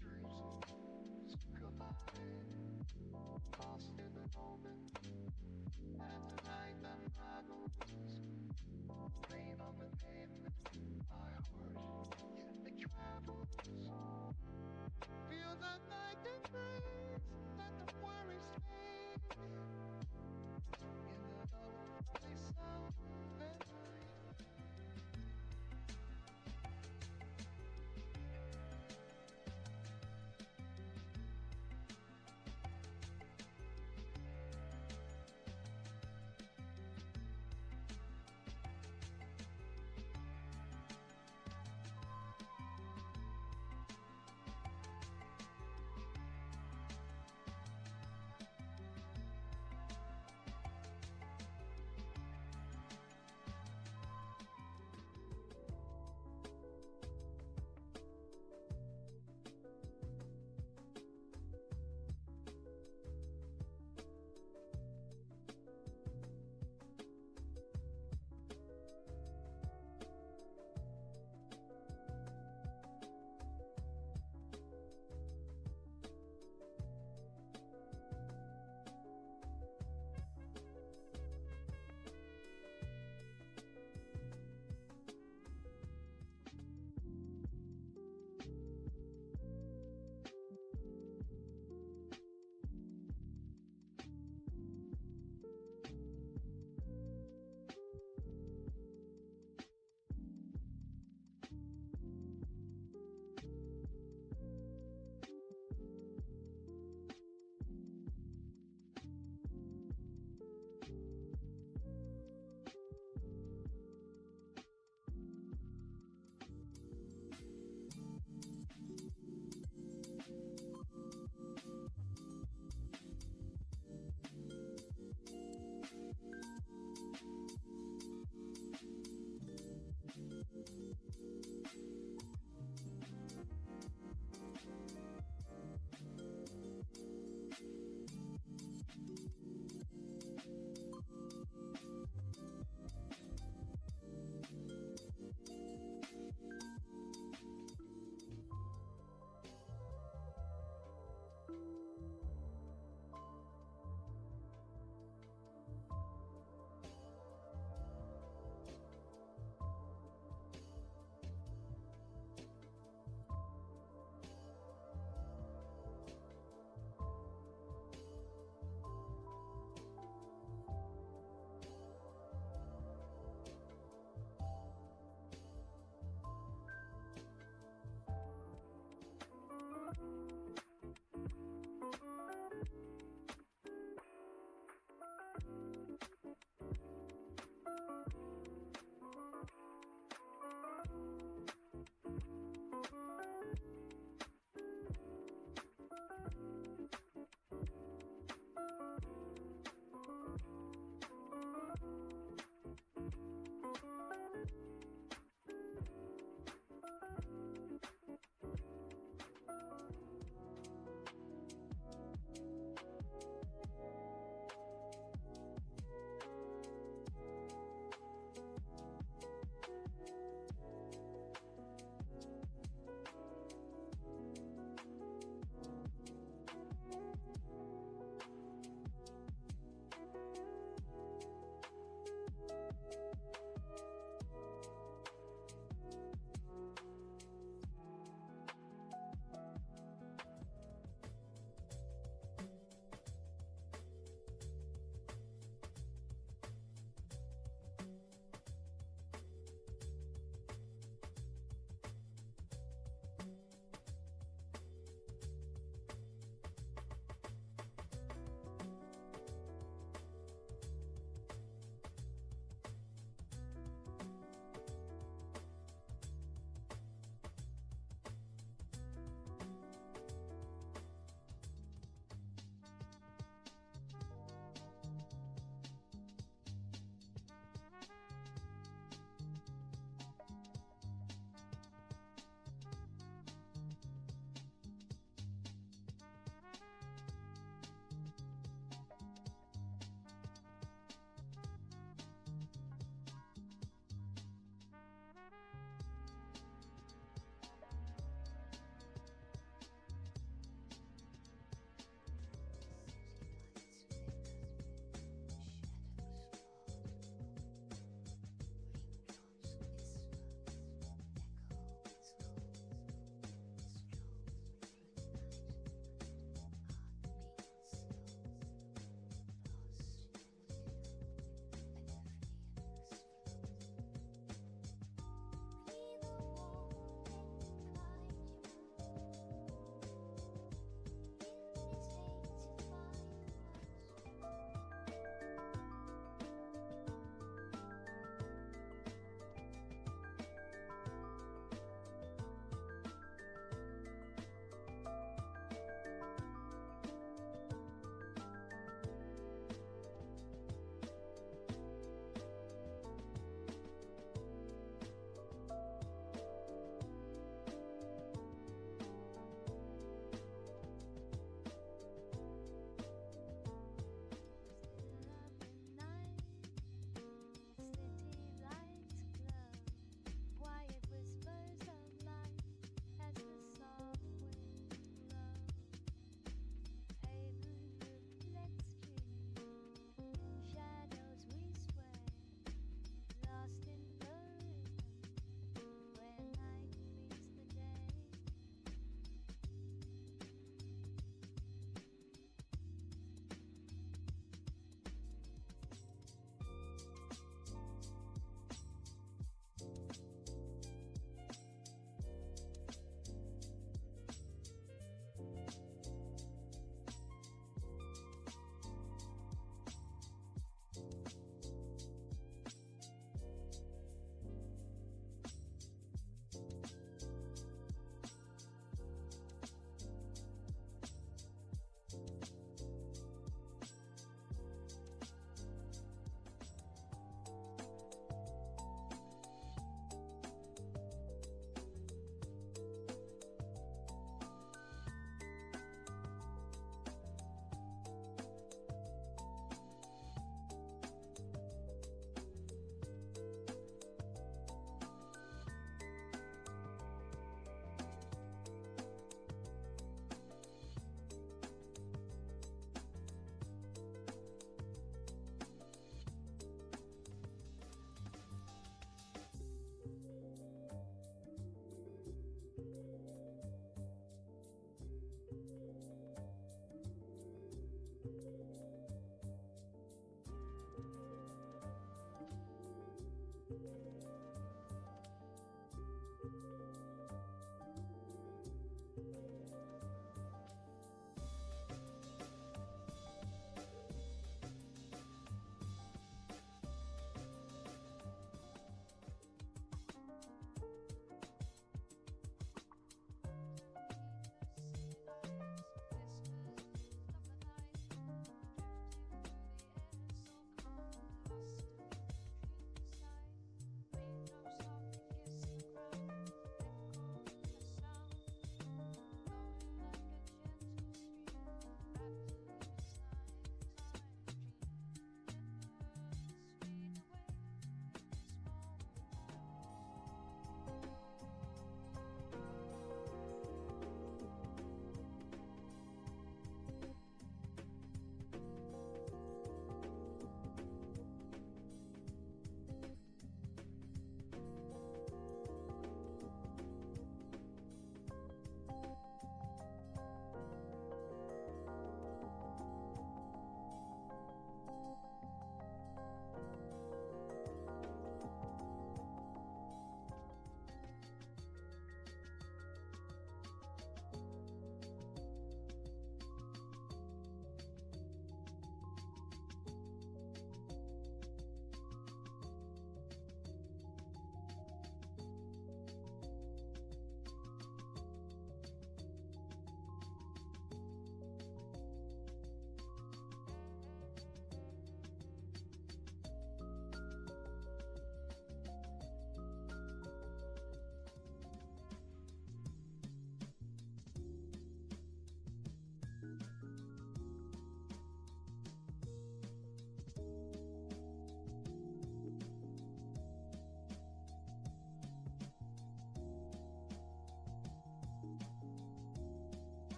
dreams collide, lost in the moment, and the night unravels. Rain on the pavement, my heart, it travels. Feel the night embrace, let the worries fade. In the double place of the night.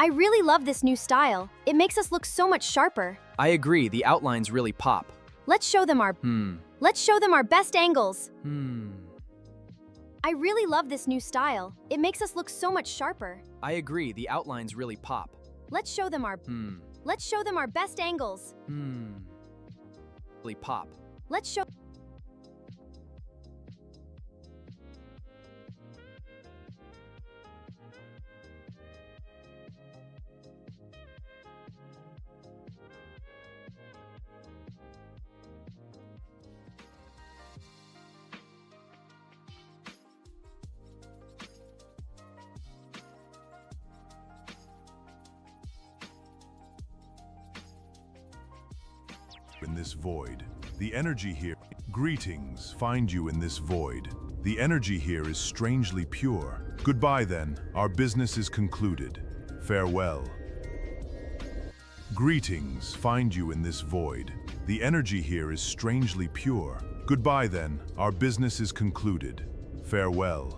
I really love this new style. It makes us look so much sharper. I agree, the outlines really pop. Let's show them our best angles. I really love this new style. It makes us look so much sharper. I agree, the outlines really pop. Let's show them our best angles. Really pop. Let's show in this void. The energy here. Greetings, find you in this void. The energy here is strangely pure. Goodbye then, our business is concluded. Farewell. Greetings, find you in this void. The energy here is strangely pure. Goodbye then, our business is concluded. Farewell.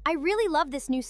I really love this new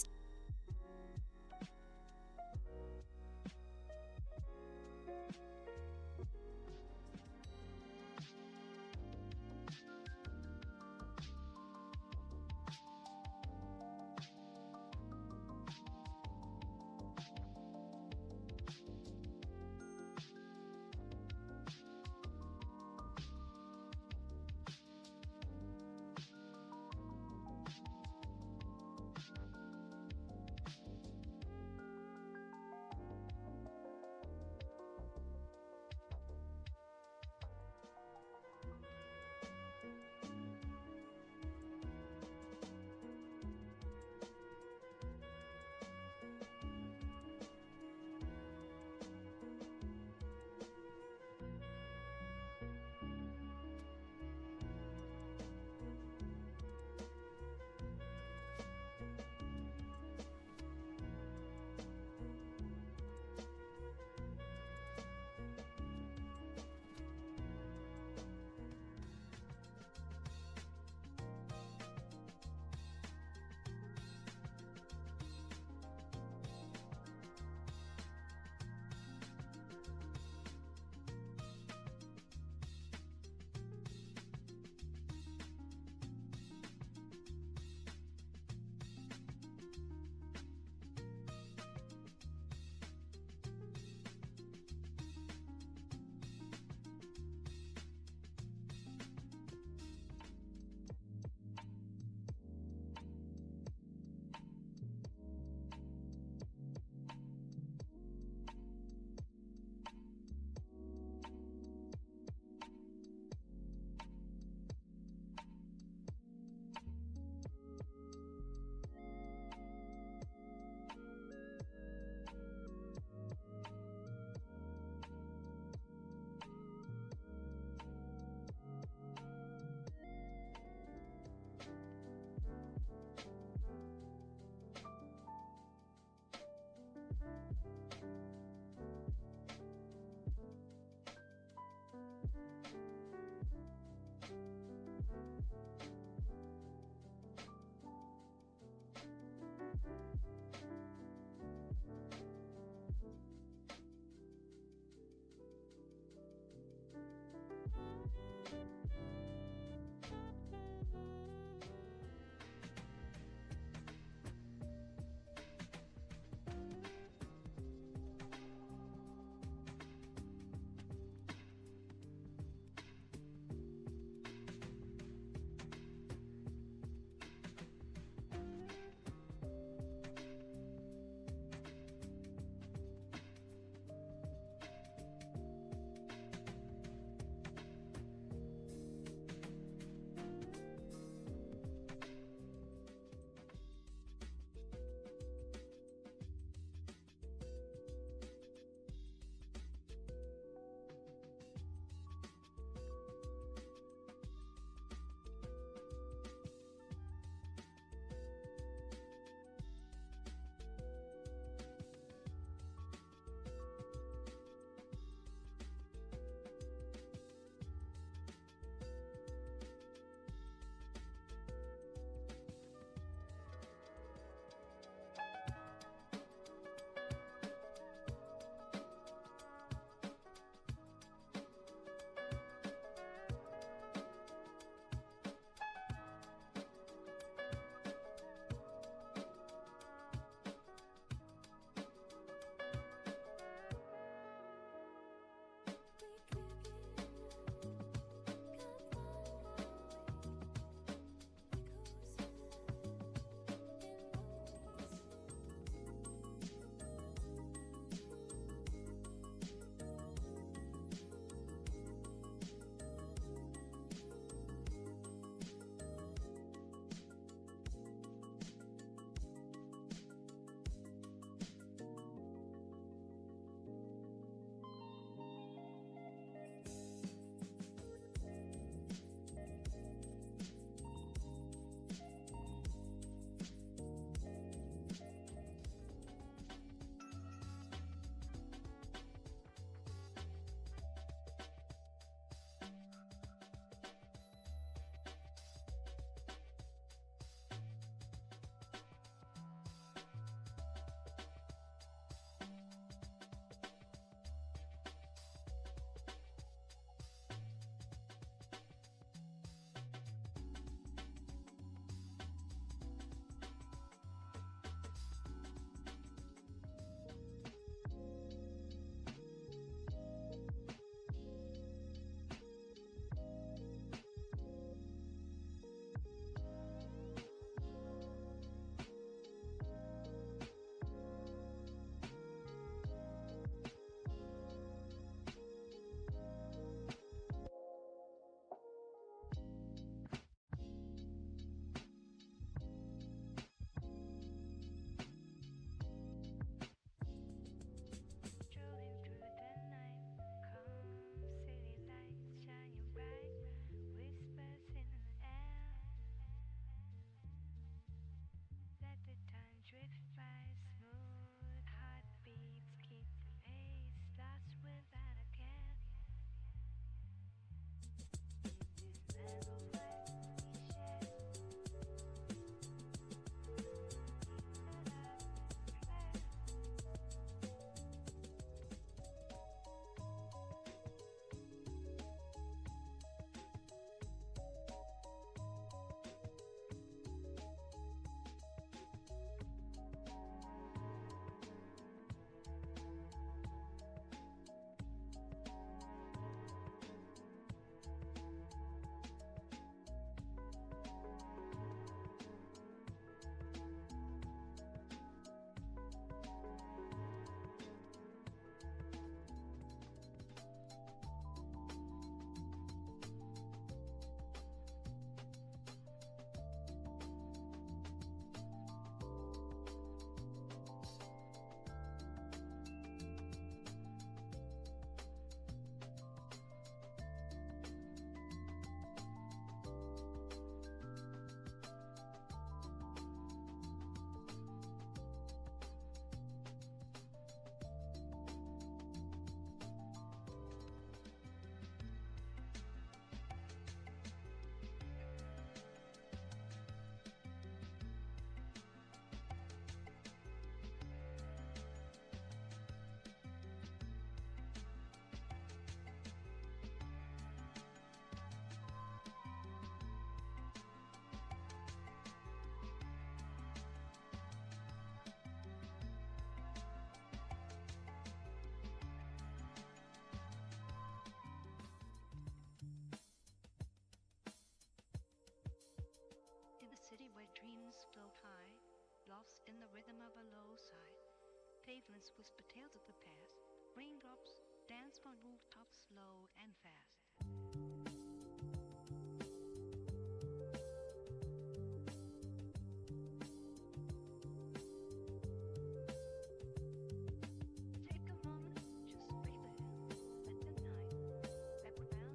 pavements whisper tales of the past. Raindrops dance on rooftops slow and fast. Take a moment, just breathe in. Let the night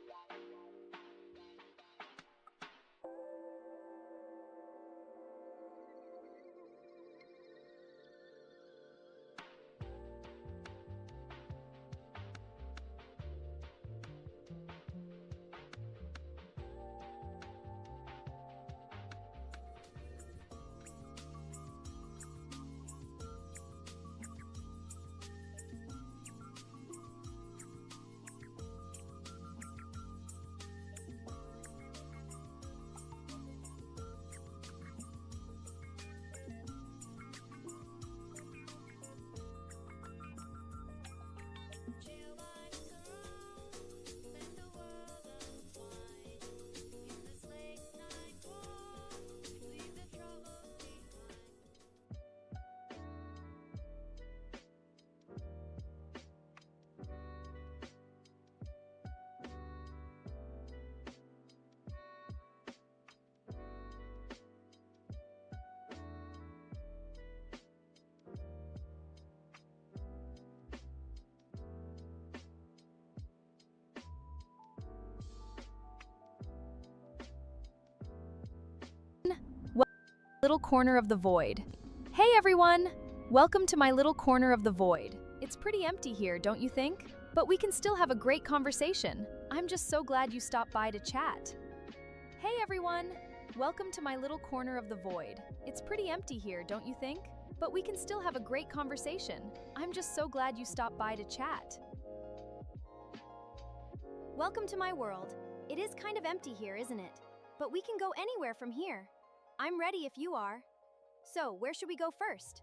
wrap around your Little corner of the void. Hey everyone! Welcome to my little corner of the void. It's pretty empty here, don't you think? But we can still have a great conversation. I'm just so glad you stopped by to chat. Hey everyone! Welcome to my little corner of the void. It's pretty empty here, don't you think? But we can still have a great conversation. I'm just so glad you stopped by to chat. Welcome to my world. It is kind of empty here, isn't it? But we can go anywhere from here. I'm ready if you are. So, where should we go first?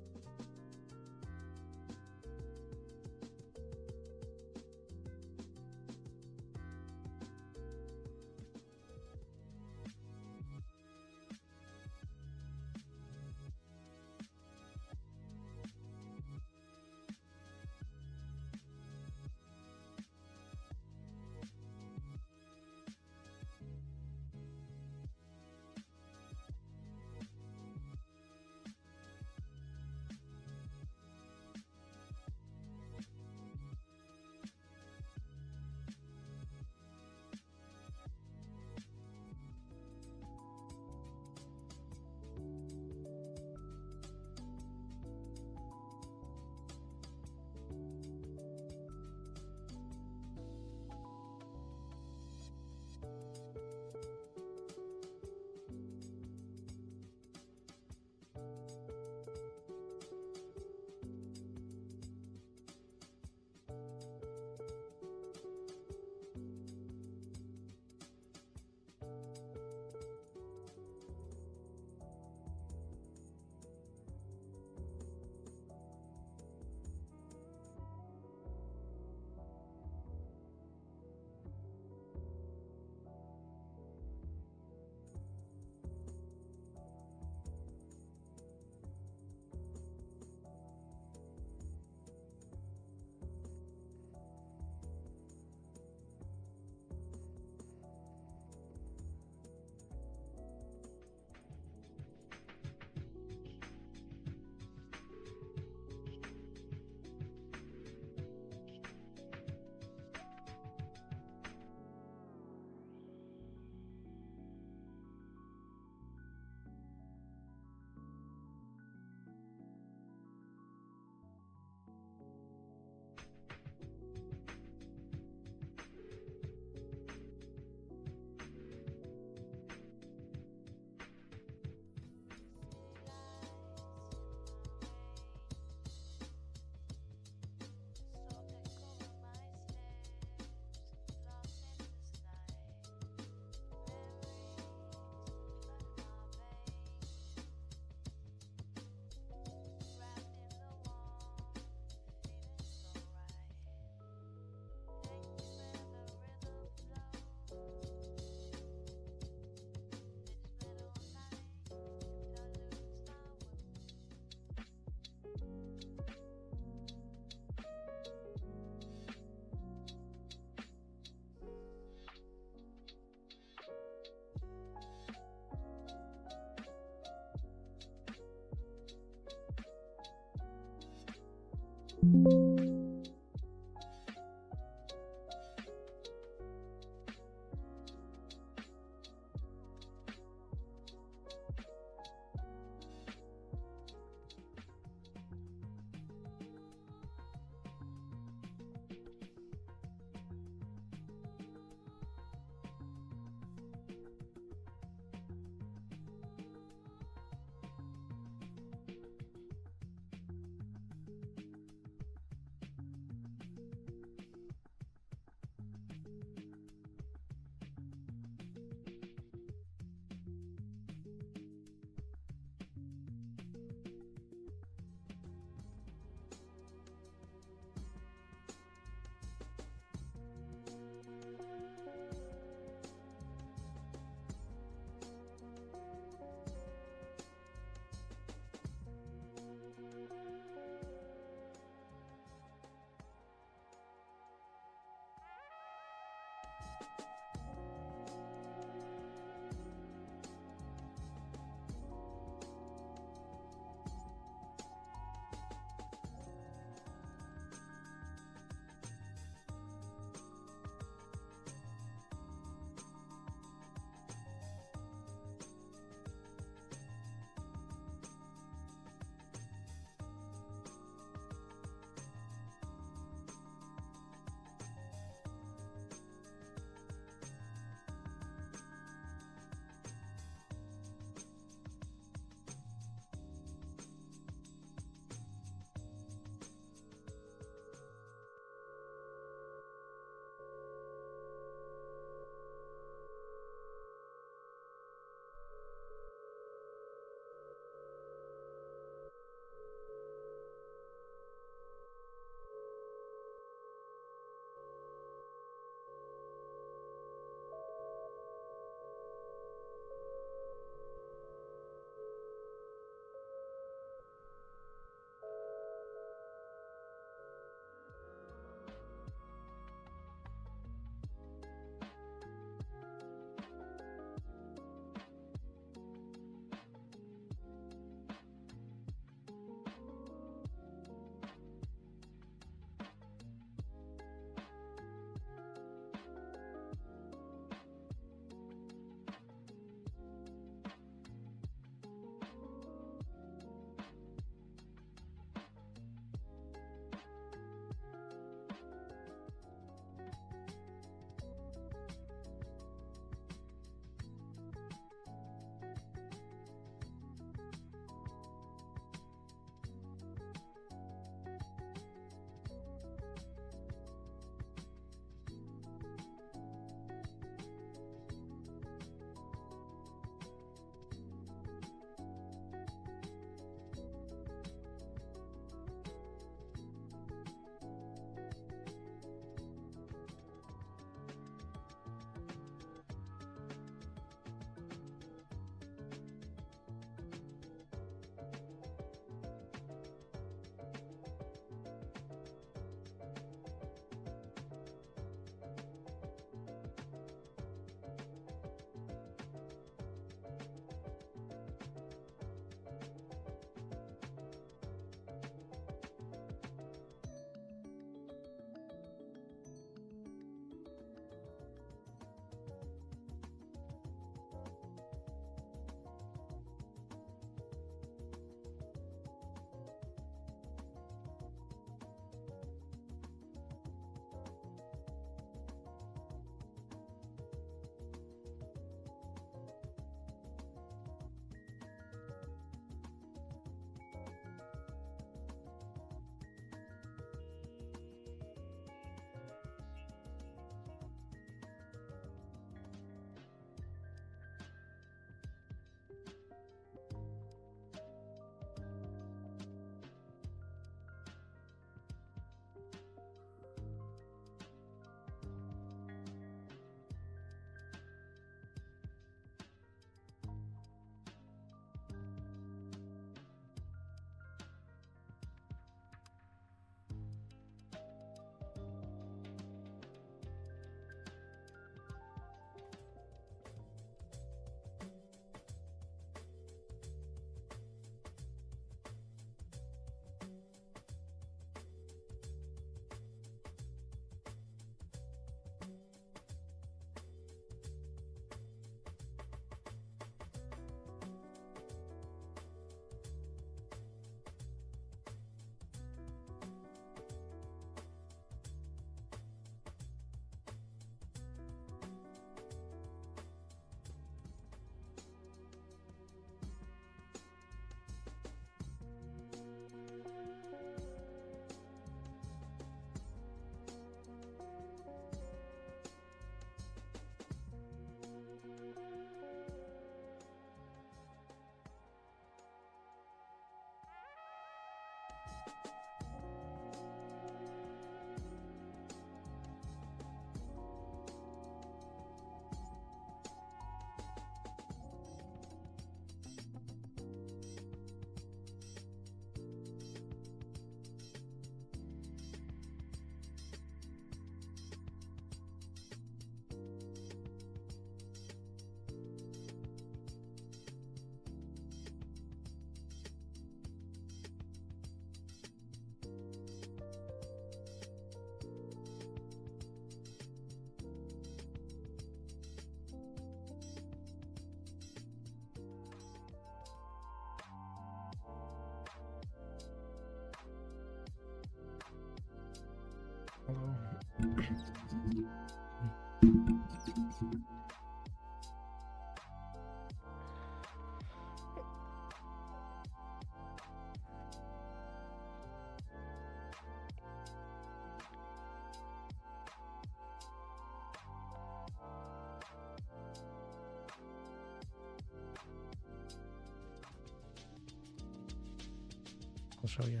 I'll show you.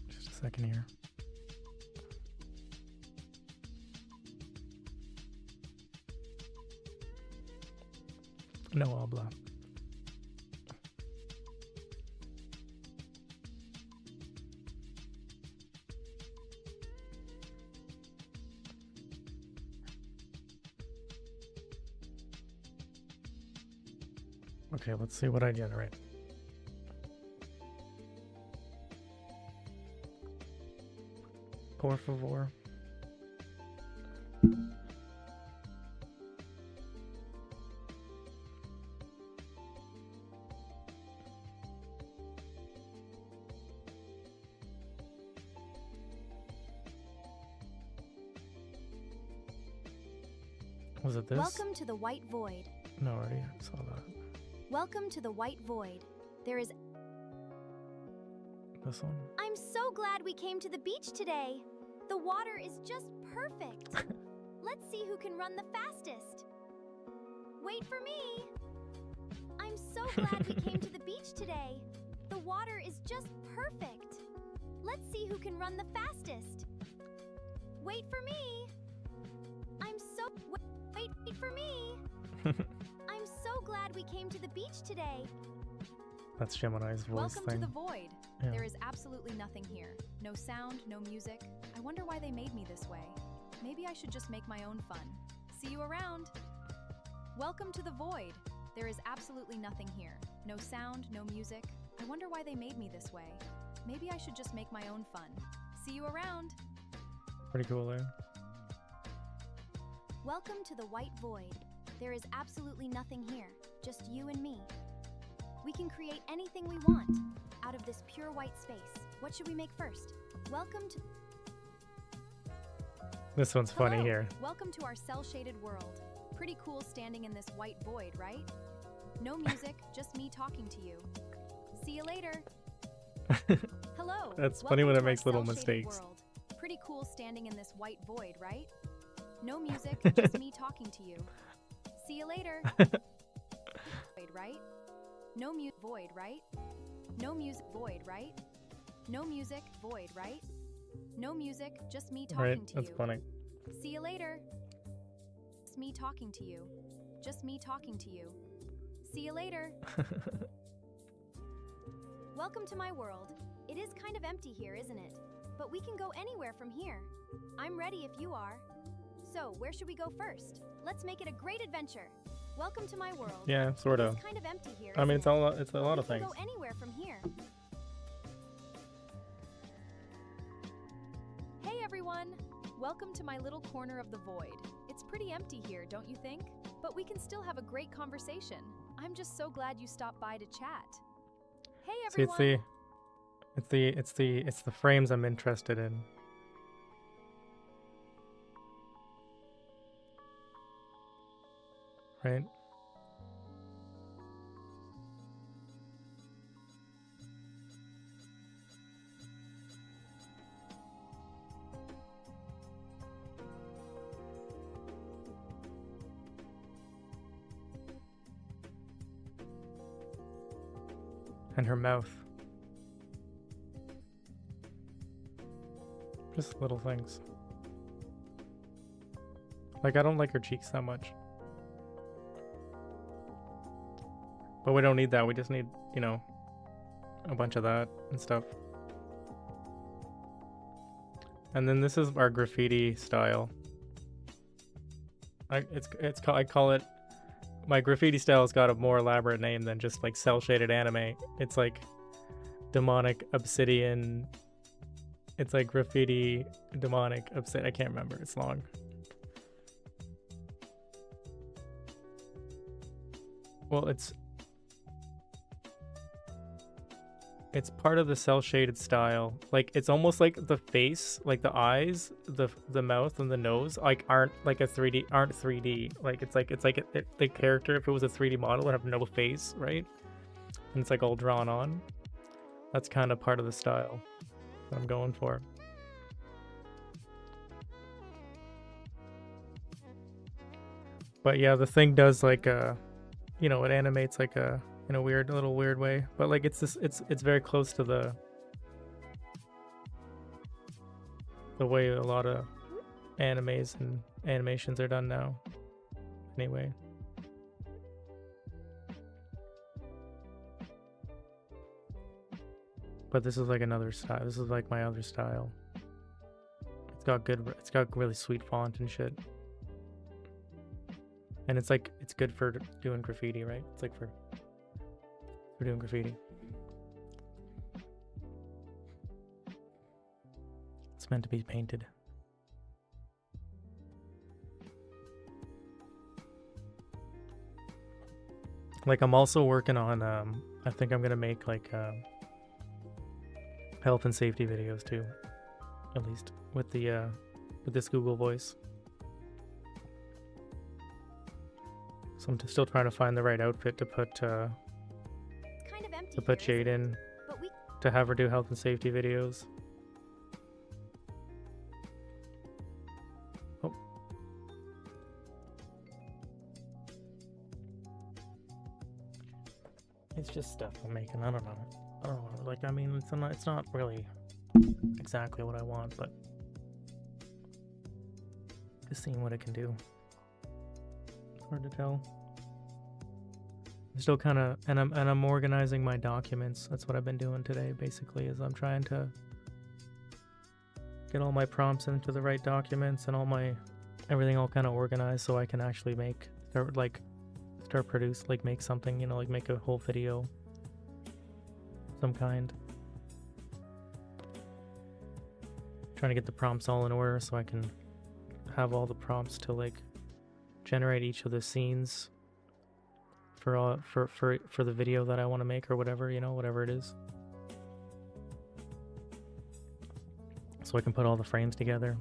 Just a second here. No habla. Okay, let's see what I generate. Por favor. Was it this? Welcome to the White Void. No, I already saw that. Welcome to the White Void. There is. This one? I'm so glad we came to the beach today. The water is just perfect. Let's see who can run the fastest. Wait for me. I'm so glad we came to the beach today. The water is just perfect. Let's see who can run the fastest. Wait for me. I'm so wait for me. I'm so glad we came to the beach today. That's Gemini's voice Welcome thing. to the void. Yeah. There is absolutely nothing here. No sound, no music. I wonder why they made me this way. Maybe I should just make my own fun. See you around. Welcome to the void. There is absolutely nothing here. No sound, no music. I wonder why they made me this way. Maybe I should just make my own fun. See you around. Pretty cool, eh? Welcome to the white void. There is absolutely nothing here. Just you and me. We can create anything we want out of this pure white space. What should we make first? Welcome to... This one's funny Hello. here. Welcome to our cell-shaded world. Pretty cool standing in this white void, right? No music, just me talking to you. See you later. Hello. That's funny when Welcome it to our makes little cell-shaded mistakes. world. Pretty cool standing in this white void, right? No music, just me talking to you. See you later. Void, right? No mute void, right? No music void, right? No music void, right? No music, just me talking Right? to That's you. funny. See you later. Just me talking to you. Just me talking to you. See you later. Welcome to my world. It is kind of empty here, isn't it? But we can go anywhere from here. I'm ready if you are. So, where should we go first? Let's make it a great adventure. Welcome to my world. Yeah, sort It of. is kind of empty here. I mean, isn't it's a But lot we of can things. go anywhere from here. Hey everyone! Welcome to my little corner of the void. It's pretty empty here, don't you think? But we can still have a great conversation. I'm just so glad you stopped by to chat. Hey See, everyone! it's the frames I'm interested in. Right? And her mouth. Just little things. Like, I don't like her cheeks that much. But we don't need that. We just need, you know, a bunch of that and stuff. And then this is our graffiti style. I call it, my graffiti style's got a more elaborate name than just like cell shaded anime. It's like demonic obsidian. It's like graffiti demonic obsidian. I can't remember. It's long. Well, it's part of the cell shaded style. Like it's almost like the face, like the eyes, the mouth and the nose like aren't like a 3D, aren't 3D. Like it's like the character, if it was a 3D model, would have no face, right? And it's like all drawn on. That's kind of part of the style that I'm going for. But yeah, the thing does like you know, it animates like a in a little weird way. But like it's very close to the way a lot of animes and animations are done now. Anyway. But this is like another style. This is like my other style. It's got really sweet font and shit. And it's like, it's good for doing graffiti, right? It's like for doing graffiti. It's meant to be painted. Like I'm also working on, I think I'm gonna make like health and safety videos too, at least with this Google Voice. So I'm still trying to find the right outfit to put Jade in, to have her do health and safety videos. Oh. It's just stuff I'm making. I don't know. Like, I mean, it's not really exactly what I want, but just seeing what it can do. Hard to tell. I'm still kind of, and I'm organizing my documents. That's what I've been doing today. Basically, is I'm trying to get all my prompts into the right documents and everything all kind of organized, so I can actually make make something. You know, like make a whole video, some kind. Trying to get the prompts all in order so I can have all the prompts to like generate each of the scenes for the video that I want to make, or whatever, you know, whatever it is. So I can put all the frames together.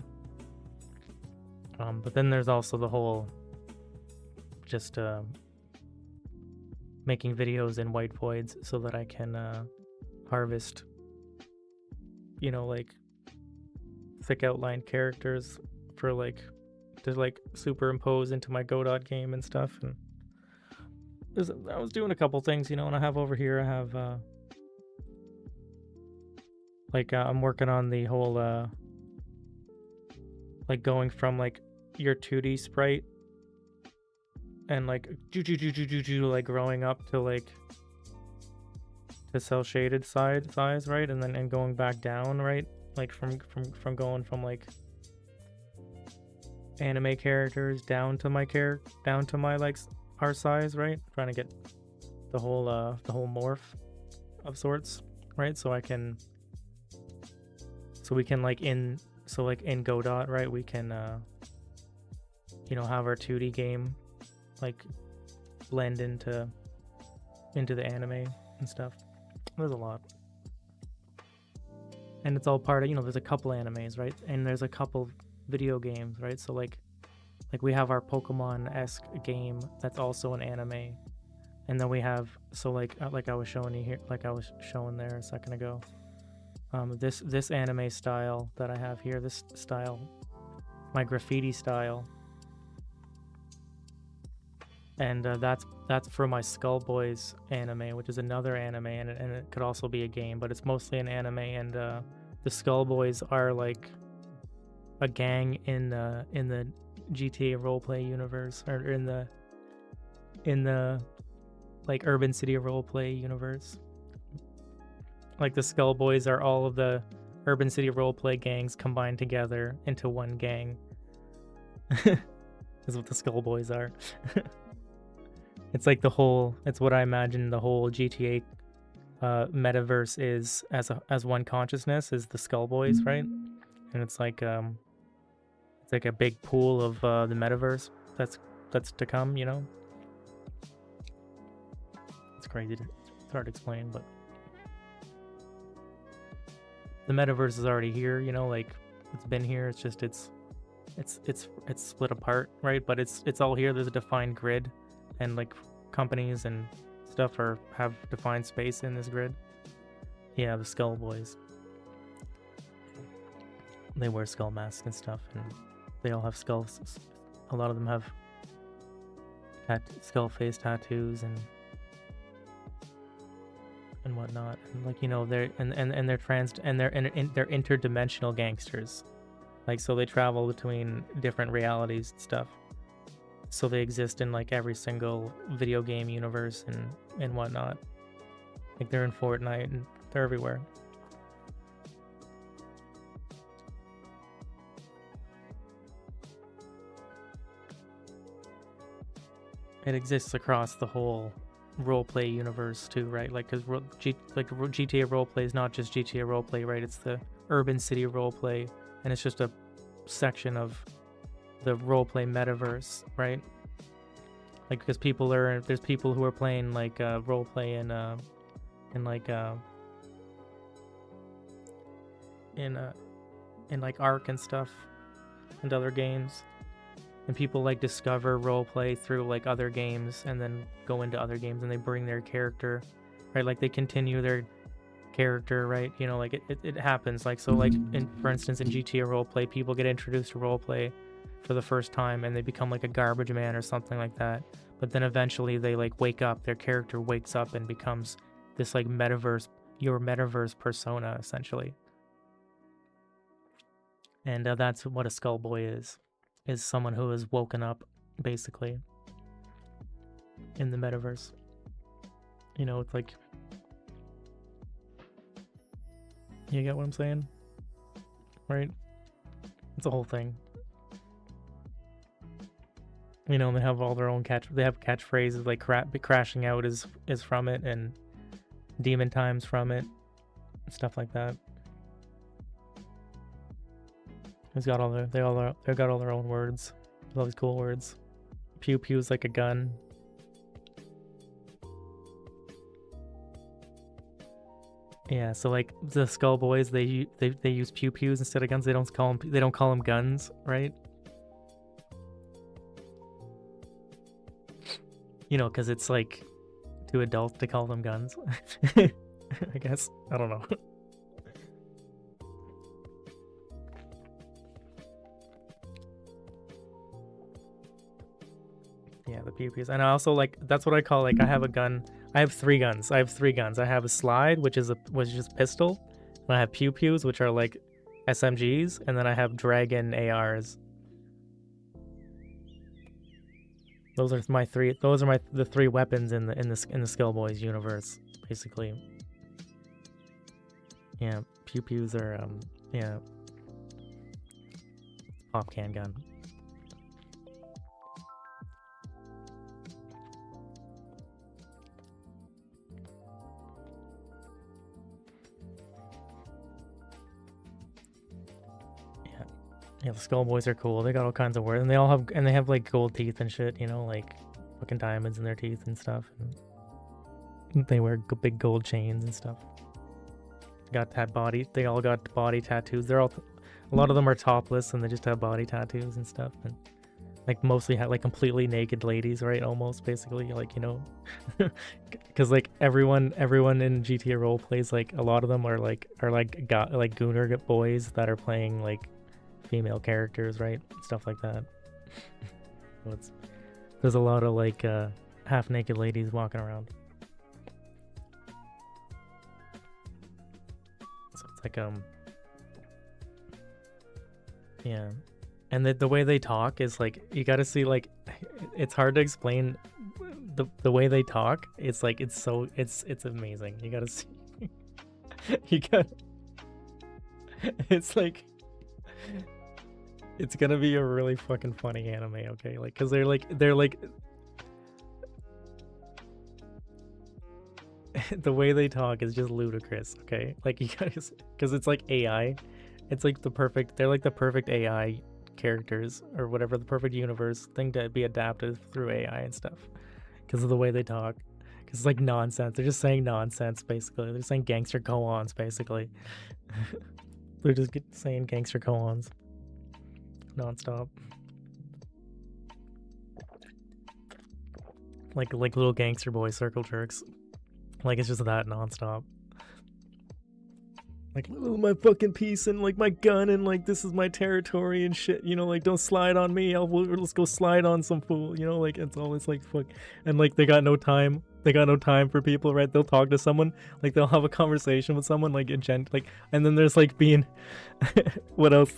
But then there's also the whole just making videos in white voids so that I can harvest, you know, like thick outlined characters for like to like superimpose into my Godot game and stuff. And I was doing a couple things, you know, and I have over here, I have I'm working on the whole like going from like your 2D sprite and like like growing up to like the cell shaded size, right? And then going back down, right? Like from going from like anime characters down to my like our size, right? Trying to get the whole morph of sorts, right? So we can like in Godot, right? We can you know, have our 2D game like blend into the anime and stuff. There's a lot. And it's all part of, you know, there's a couple animes, right? And there's a couple video games, right? So like we have our Pokemon-esque game that's also an anime. And then we have, so like I was showing you here, like I was showing there a second ago, this anime style that I have here, this style, my graffiti style, and that's for my Skullboys anime, which is another anime, and it could also be a game, but it's mostly an anime. And the Skullboys are like a gang in the GTA Roleplay universe, or in the like Urban City Roleplay universe. Like the Skullboys are all of the Urban City Roleplay gangs combined together into one gang. Is what the Skullboys are. It's like it's what I imagine the whole GTA metaverse is as one consciousness, is the Skullboys, right? And it's like a big pool of the metaverse that's to come, you know. It's crazy. It's hard to explain, but the metaverse is already here, you know, like it's been here. It's just it's split apart, right? But it's all here. There's a defined grid, and like companies and stuff have defined space in this grid. Yeah, the Skull Boys. They wear skull masks and stuff, and they all have skulls. A lot of them have skull face tattoos and whatnot. And like, you know, they're they're they're interdimensional gangsters. Like, so they travel between different realities and stuff. So they exist in like every single video game universe and whatnot. Like they're in Fortnite and they're everywhere. It exists across the whole roleplay universe too, right? Like, because GTA roleplay is not just GTA roleplay, right? It's the urban city roleplay, and it's just a section of the roleplay metaverse, right? Like, because there's people who are playing like roleplay in like Ark and stuff and other games. And people like discover roleplay through like other games and then go into other games and they bring their character, right? Like they continue their character, right? You know, like it happens. Like, so like for instance in GTA roleplay, people get introduced to roleplay for the first time and they become like a garbage man or something like that. But then eventually they like wake up, their character wakes up and becomes this like your metaverse persona essentially. And that's what a Skull Boy is someone who has woken up basically in the metaverse. You know, it's like, you get what I'm saying, right? It's a whole thing. You know, they have all their own catchphrases, like crashing out is from it, and demon times from it, stuff like that. They've got all their own words, all these cool words. Pew pew's like a gun. Yeah, so like the Skull Boys, they use pew pews instead of guns. They don't call them guns, right? You know, because it's like too adult to call them guns. I guess, I don't know. Yeah, the pew pews. And I also like, that's what I call, like, I have a gun. I have three guns. I have a slide, which is just pistol. And I have pew pews, which are like SMGs, and then I have dragon ARs. Those are the three weapons in the Skull Boys universe, basically. Yeah, pew pews are yeah, pop can gun. Yeah, the Skull Boys are cool. They got all kinds of words, and they have like gold teeth and shit, you know, like fucking diamonds in their teeth and stuff. And they wear big gold chains and stuff. They all got body tattoos. A lot of them are topless and they just have body tattoos and stuff. And like mostly have like completely naked ladies, right? Almost basically, like, you know, because like everyone in GTA role plays, like a lot of them are gooner boys that are playing like female characters, right? Stuff like that. So there's a lot of like half naked ladies walking around. So it's like yeah, and the way they talk is like, you gotta see, like, it's hard to explain the way they talk. It's like it's amazing. You gotta see. It's like, it's gonna be a really fucking funny anime, okay? Like, cause they're like the way they talk is just ludicrous, okay? Like, you guys, cause it's like AI. It's like they're like the perfect AI characters, or whatever, the perfect universe thing to be adapted through AI and stuff. Cause of the way they talk. Cause it's like nonsense. They're just saying nonsense, basically. They're saying gangster go-ons, basically. They're just saying gangster koans nonstop. Like little gangster boy circle jerks. Like it's just that nonstop. Like, oh, my fucking piece and like my gun and like this is my territory and shit, you know, like don't slide on me. Let's go slide on some fool, you know, like it's always like fuck. And like they got no time. They got no time for people, right? They'll talk to someone, like they'll have a conversation with someone, like like, and then there's like being, what else?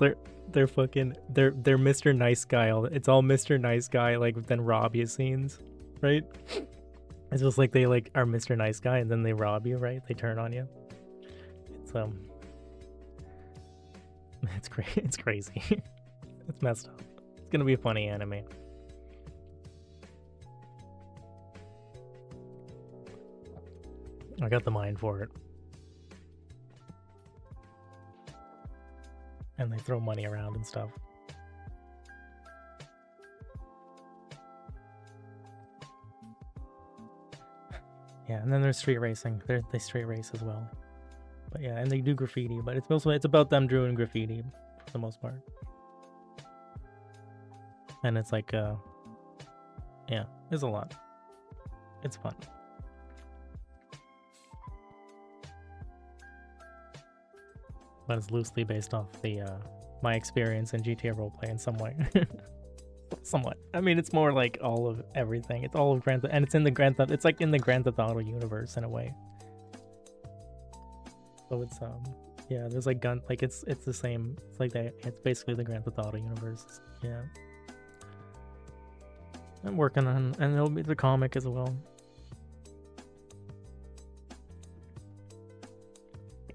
They're fucking, they're Mr. Nice Guy. It's all Mr. Nice Guy, like then rob you scenes, right? It's just like they like are Mr. Nice Guy and then they rob you, right? They turn on you. It's it's crazy. It's messed up. It's gonna be a funny anime. I got the mind for it. And they throw money around and stuff. Yeah, and then there's street racing. They street race as well. But yeah, and they do graffiti, but it's mostly about them doing graffiti for the most part. And it's like yeah, there's a lot. It's fun. But it's loosely based off the my experience in GTA Roleplay in some way. Somewhat. I mean, it's more like all of everything. It's all of Grand Theft, and it's in the Grand Theft. It's like in the Grand Theft Auto universe in a way. So it's yeah, there's like gun, like it's the same. It's like that. It's basically the Grand Theft Auto universe. Yeah. I'm working on, and there'll be the comic as well.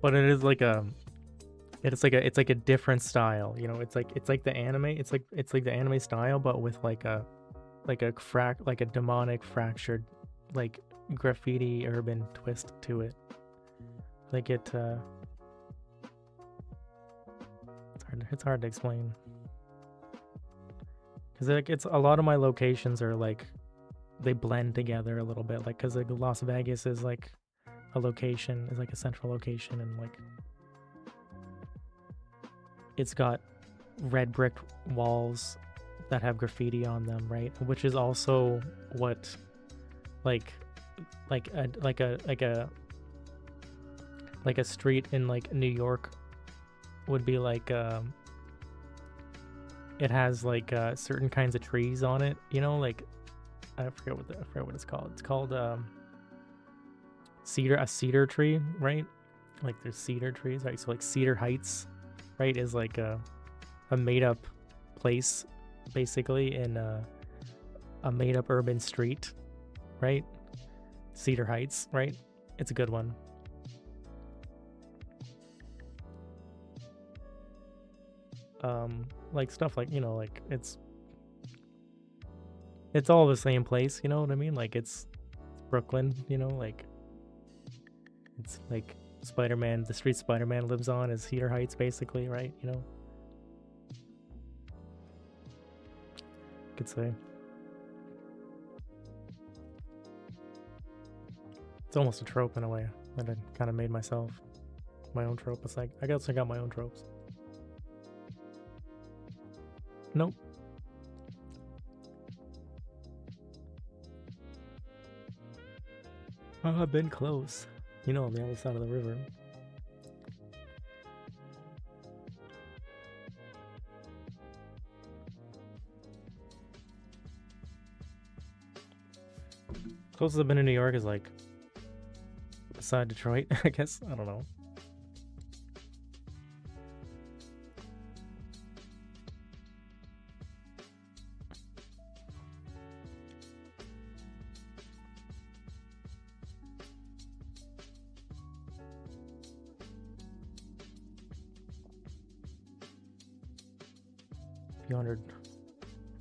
But it is like it's like a different style, you know. It's like the anime. It's like the anime style, but with like a demonic fractured like graffiti urban twist to it. Like it's hard to explain. Cause like it's a lot of my locations are like they blend together a little bit, like cause like Las Vegas is like a location, is like a central location, and like it's got red brick walls that have graffiti on them, right? Which is also what like a street in like New York would be like. It has like certain kinds of trees on it, you know, like I forget what it's called. It's called a cedar tree, right? Like there's cedar trees, right? So like Cedar Heights, right, is like a made up place basically in a made up urban street, right? Cedar Heights, right? It's a good one. Like stuff like, you know, like it's all the same place, you know what I mean? Like it's Brooklyn, you know, like it's like Spider-Man, the street Spider-Man lives on is Cedar Heights basically, right? You know, could say it's almost a trope in a way that I kind of made myself, my own trope. It's like I guess I got my own tropes. Nope. Oh, I've been close. You know, on the other side of the river. Closest I've been in New York is like beside Detroit, I guess. I don't know.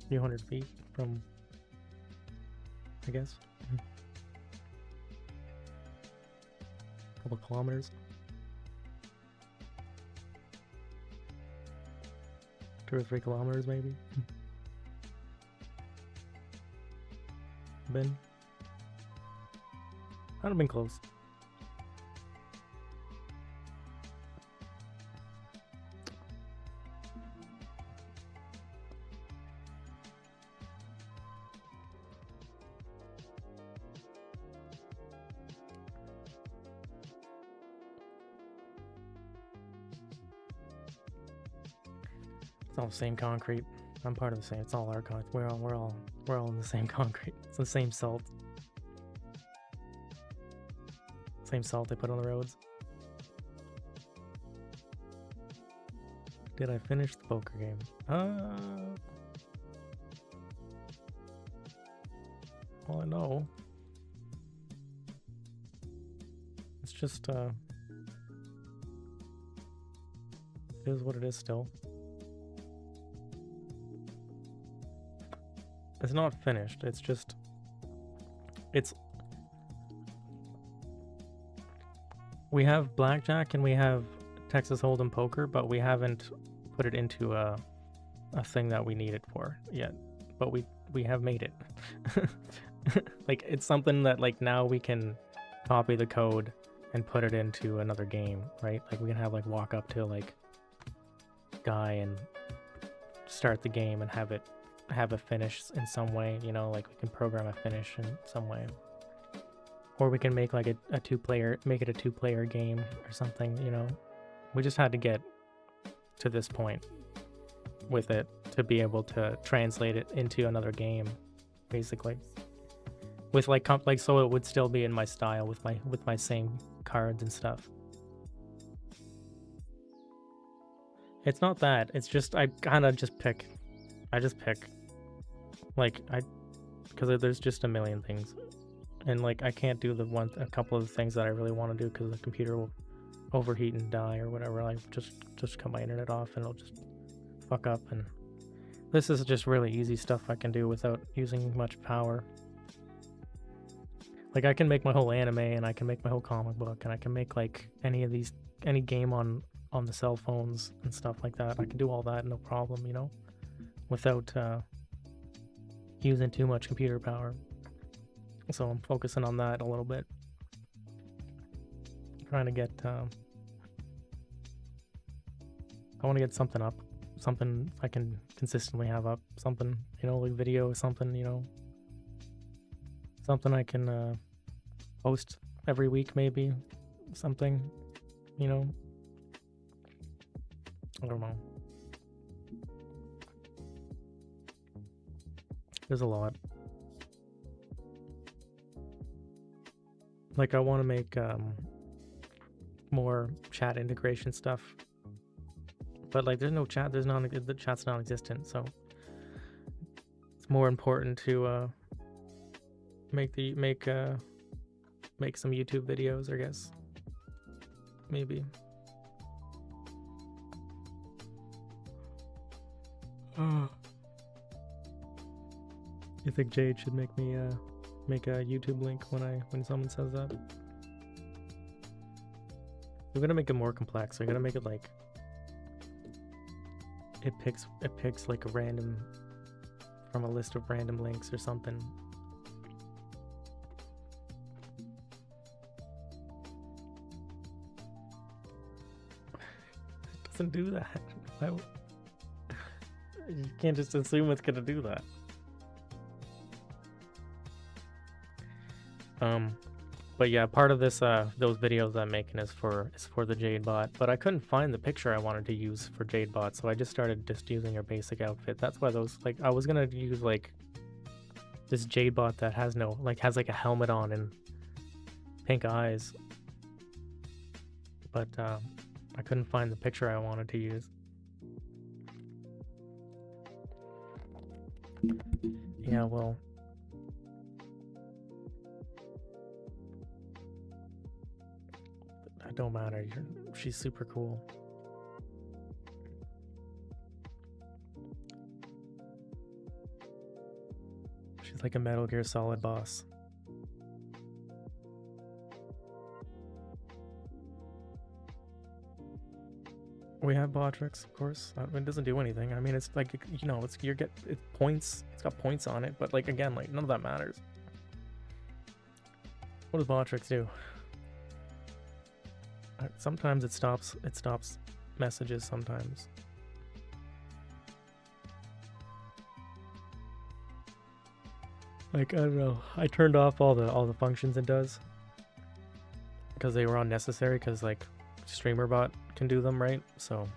Few hundred feet from, I guess. Couple kilometers. 2 or 3 kilometers maybe. Been. I'd have been close. all the same concrete. I'm part of the same. It's all our concrete. We're all in the same concrete. It's the same salt. Same salt they put on the roads. Did I finish the poker game? Well, I know. It's just, it is what it is still. It's not finished, it's just, we have blackjack and we have Texas Hold'em poker, but we haven't put it into a thing that we need it for yet. But we have made it. Like, it's something that, like, now we can copy the code and put it into another game, right? Like, we can have, like, walk up to, like, guy and start the game and have a finish in some way, you know, like we can program a finish in some way. Or we can make like a two-player game or something, you know. We just had to get to this point with it to be able to translate it into another game, basically. With like so it would still be in my style with my same cards and stuff. It's not that, it's just I just pick like because there's just a million things, and like I can't do a couple of the things that I really want to do because the computer will overheat and die or whatever. Like just cut my internet off and it'll just fuck up. And this is just really easy stuff I can do without using much power. Like I can make my whole anime and I can make my whole comic book and I can make like any game on the cell phones and stuff like that. I can do all that no problem, you know, without using too much computer power. So I'm focusing on that a little bit. Trying to get I want to get something up, something I can consistently have up, something, you know, like video or something, you know, something I can post every week, maybe something, you know. I don't know. There's a lot. Like I want to make more chat integration stuff, but like there's no chat. The chat's non-existent, so it's more important to make some YouTube videos, I guess. Maybe. You think Jade should make me make a YouTube link when someone says that? We're gonna make it more complex. We're gonna make it like it picks like a random from a list of random links or something. It doesn't do that. You can't just assume it's gonna do that. But yeah, part of this those videos I'm making is for the Jade bot, but I couldn't find the picture I wanted to use for Jade bot, so I just started using her basic outfit. That's why those, like, I was gonna use like this Jade bot that has like a helmet on and pink eyes, but I couldn't find the picture I wanted to use. Yeah, well, it don't matter. She's super cool. She's like a Metal Gear Solid boss. We have Botrix, of course. It doesn't do anything. I mean, it's like, you know, it's points. It's got points on it, but like again, like none of that matters. What does Botrix do? Sometimes it stops messages sometimes. Like, I don't know. I turned off all the functions it does because they were unnecessary, because like StreamerBot can do them, right? So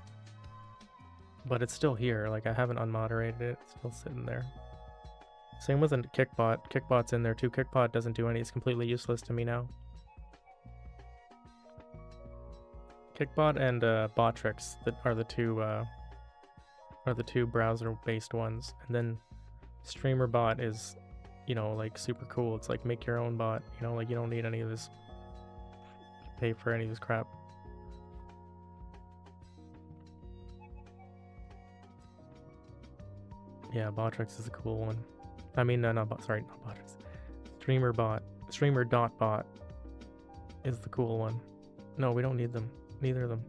but it's still here. Like, I haven't unmoderated it. It's still sitting there. Same with a Kickbot. Kickbot's in there too. Kickbot doesn't do any. It's completely useless to me now. Kickbot and Botrix that are the two browser-based ones. And then StreamerBot is, you know, like super cool. It's like make your own bot. You know, like you don't need any of this. Pay for any of this crap. Yeah, Botrix is a cool one. I mean, not Botrix. Streamer.bot is the cool one. No, we don't need them. Neither of them.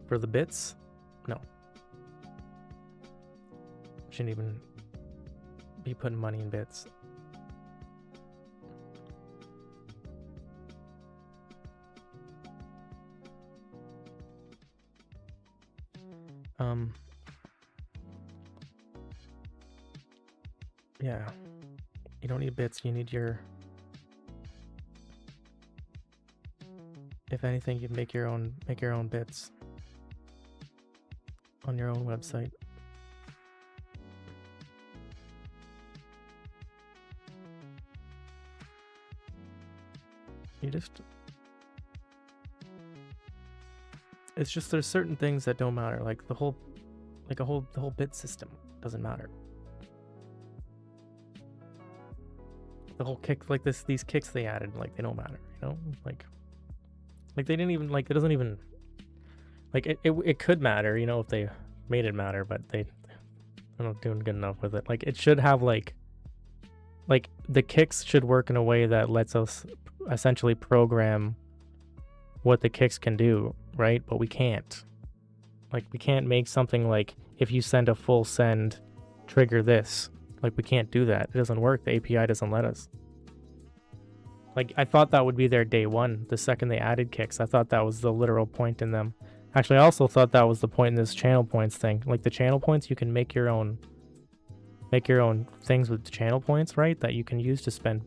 For the bits? No. Shouldn't even be putting money in bits. Yeah. You don't need bits, you need your... If anything, you'd make your own bits on your own website. You just... It's just there's certain things that don't matter, like the whole bit system doesn't matter. The whole kick, like these kicks they added, like they don't matter, you know? Like they didn't even, like, it doesn't even, like it could matter, you know, if they made it matter, but they're not doing good enough with it. Like it should have like the kicks should work in a way that lets us essentially program what the kicks can do, right? But we can't. Like we can't make something like, if you send a full send, trigger this. Like we can't do that. It doesn't work. The API doesn't let us. Like I thought that would be their day one. The second they added kicks, I thought that was the literal point in them. Actually, I also thought that was the point in this channel points thing. Like the channel points, you can make your own things with the channel points, right? That you can use to spend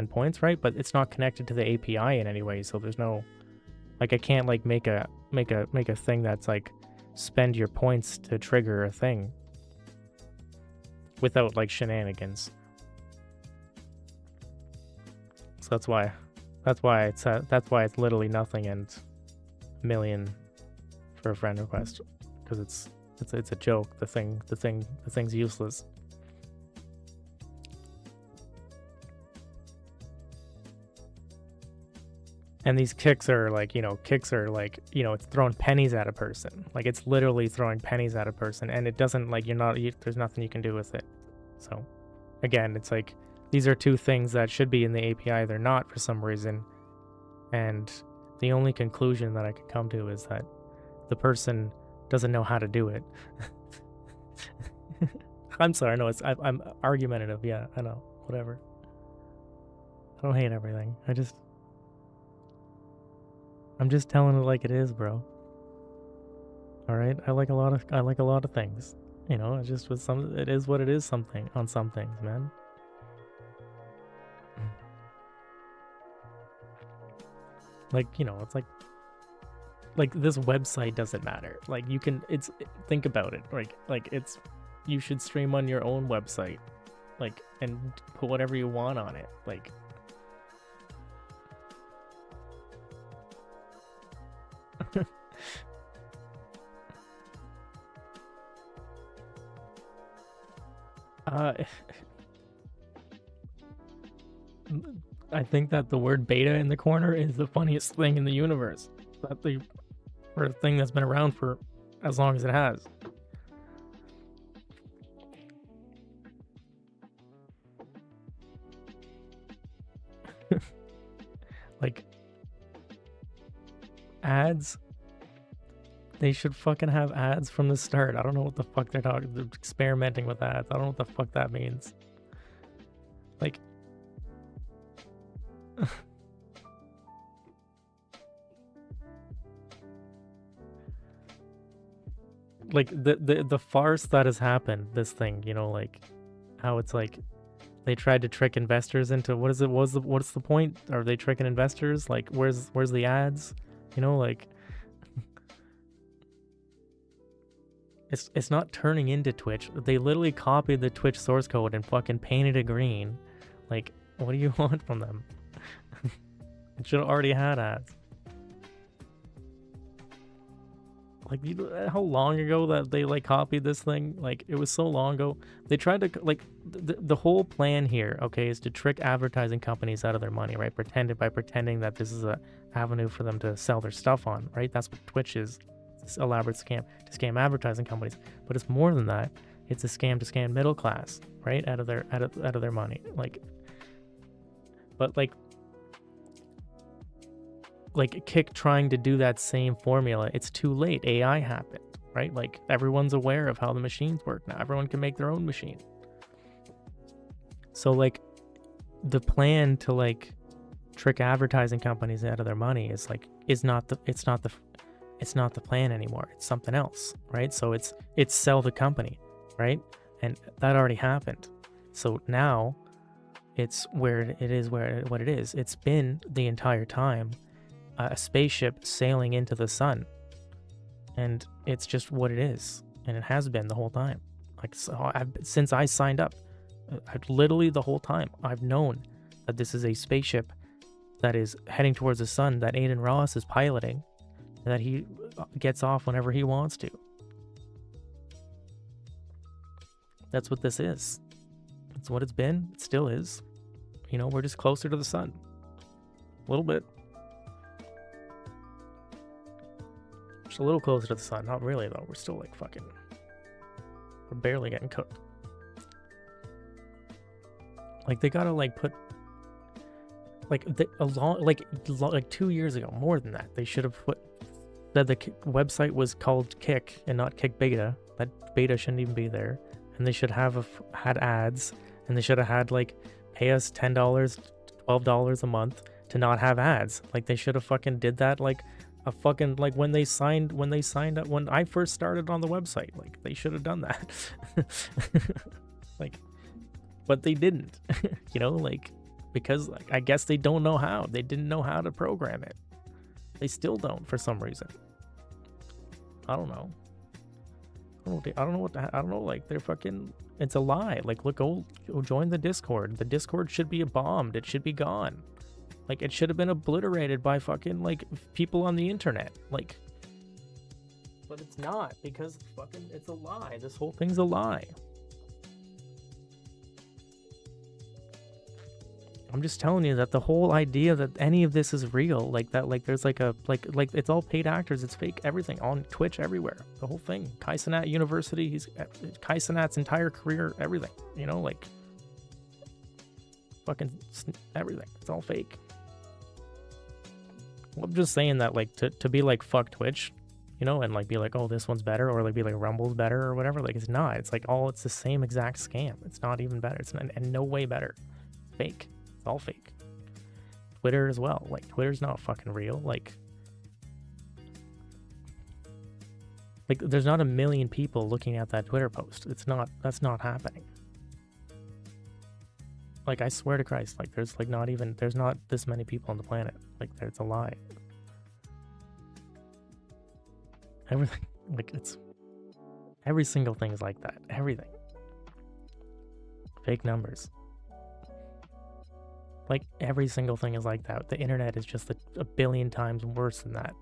points, right? But it's not connected to the API in any way, so there's no, like I can't like make a thing that's like spend your points to trigger a thing without like shenanigans. So that's why it's literally nothing and a million for a friend request, because it's a joke. The thing's useless. And these kicks are like, it's throwing pennies at a person. Like it's literally throwing pennies at a person, and it doesn't, like, there's nothing you can do with it. So again, it's like, these are two things that should be in the API. They're not for some reason. And the only conclusion that I could come to is that the person doesn't know how to do it. I'm sorry, no, I'm argumentative. Yeah, I know, whatever. I don't hate everything. I'm just telling it like it is, bro. All right, I like a lot of things. You know, it's just with some, it is what it is. Something on some things, man. Like, you know, it's like this website doesn't matter. Like you can, think about it. Like it's, you should stream on your own website, like, and put whatever you want on it, like. I think that the word beta in the corner is the funniest thing in the universe. That the thing that's been around for as long as it has. Like ads, they should fucking have ads from the start. I don't know what the fuck they're talking. They're experimenting with ads. I don't know what the fuck that means. Like, like the farce that has happened, this thing, you know, like how it's like they tried to trick investors into, what's the point? Are they tricking investors? Like where's the ads? You know, like it's not turning into Twitch. They literally copied the Twitch source code and fucking painted it green. Like, what do you want from them? It should have already had ads. Like, you know how long ago that they like copied this thing? Like, it was so long ago. They tried to like the whole plan here, okay, is to trick advertising companies out of their money, right? By pretending that this is a avenue for them to sell their stuff on, right? That's what Twitch is. This elaborate scam to scam advertising companies, but it's more than that. It's a scam to scam middle class, right? Out of their money, like Kick trying to do that same formula. It's too late. AI happened, right? Like, everyone's aware of how the machines work now. Everyone can make their own machine. So like, the plan to like trick advertising companies out of their money is like it's not the plan anymore. It's something else, right? So it's sell the company, right? And that already happened. So now it's what it is. It's been the entire time a spaceship sailing into the sun, and it's just what it is, and it has been the whole time. Like, so since I signed up, literally the whole time I've known that this is a spaceship that is heading towards the sun, that Aiden Ross is piloting, that he gets off whenever he wants to. That's what this is. It's what it's been. It still is. You know, we're just closer to the sun. A little bit. Just a little closer to the sun. Not really, though. We're still like fucking... We're barely getting cooked. Like, they gotta like put... Like, like 2 years ago, more than that, they should have put that the website was called Kick and not Kick Beta. That beta shouldn't even be there. And they should have had ads, and they should have had like pay us $10, $12 a month to not have ads. Like, they should have fucking did that like a fucking like when they signed up when I first started on the website. Like, they should have done that. Like, but they didn't. You know, like, because like, I guess they don't know how. They didn't know how to program it. They still don't for some reason. I don't know. I don't know. Like, they're fucking. It's a lie. Like, look, go join the Discord. The Discord should be bombed. It should be gone. Like, it should have been obliterated by fucking like people on the internet. Like, but it's not, because fucking it's a lie. This whole thing's a lie. I'm just telling you that the whole idea that any of this is real, like that, like there's like a, like it's all paid actors, it's fake, everything on Twitch, everywhere, the whole thing. Kai Cenat University, Kai Cenat's entire career, everything, you know, like fucking everything. It's all fake. Well, I'm just saying that, like, to be like, fuck Twitch, you know, and like be like, oh, this one's better, or like be like Rumble's better or whatever. Like, it's not. It's like it's the same exact scam. It's not even better. It's not, and no way better. Fake. It's all fake. Twitter as well. Like, Twitter's not fucking real. Like there's not a million people looking at that Twitter post. That's not happening. Like, I swear to Christ, like, there's not this many people on the planet. Like, it's a lie. Everything, like, it's every single thing is like that. Everything. Fake numbers. Like, every single thing is like that. The internet is just a billion times worse than that.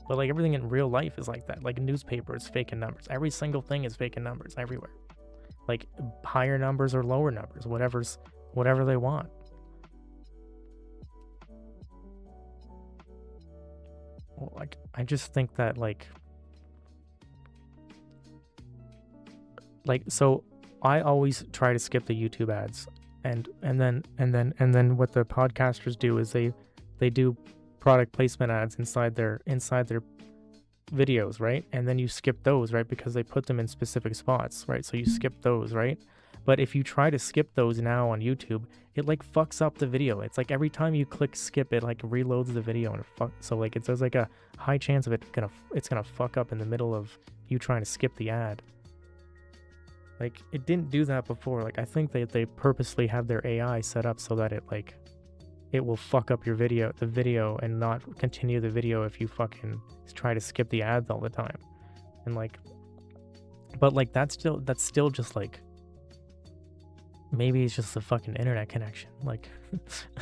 But like, everything in real life is like that. Like, newspapers, faking numbers. Every single thing is faking numbers everywhere. Like, higher numbers or lower numbers, whatever they want. Well, like, I just think that like so I always try to skip the YouTube ads. And then what the podcasters do is they do product placement ads inside their videos, right? And then you skip those, right? Because they put them in specific spots, right? So you skip those, right? But if you try to skip those now on YouTube, it like fucks up the video. It's like every time you click skip, it like reloads the video and so like there's like a high chance of it's gonna fuck up in the middle of you trying to skip the ad. Like, it didn't do that before. Like, I think they purposely have their AI set up so that it it will fuck up your the video and not continue the video if you fucking try to skip the ads all the time. And like, but like that's still just like, maybe it's just the fucking internet connection, like,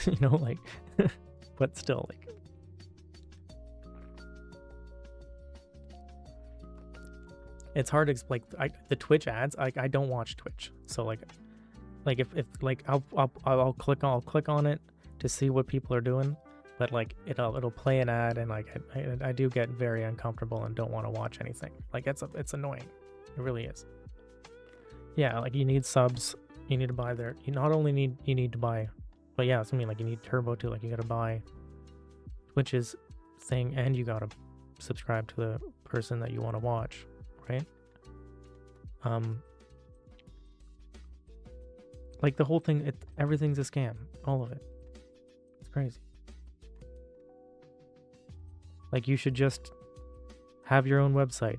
you know, like, but still, like, it's hard to explain. The Twitch ads, I don't watch Twitch, so like if like I'll click on it to see what people are doing, but like it'll play an ad, and like I do get very uncomfortable and don't want to watch anything. Like it's annoying, it really is. Yeah, like you need subs, you need to buy their. You not only need to buy, but yeah, it's I mean like you need Turbo too. Like you gotta buy Twitch's thing, and you gotta subscribe to the person that you want to watch, right? Like the whole thing, everything's a scam, all of it. It's crazy. Like you should just have your own website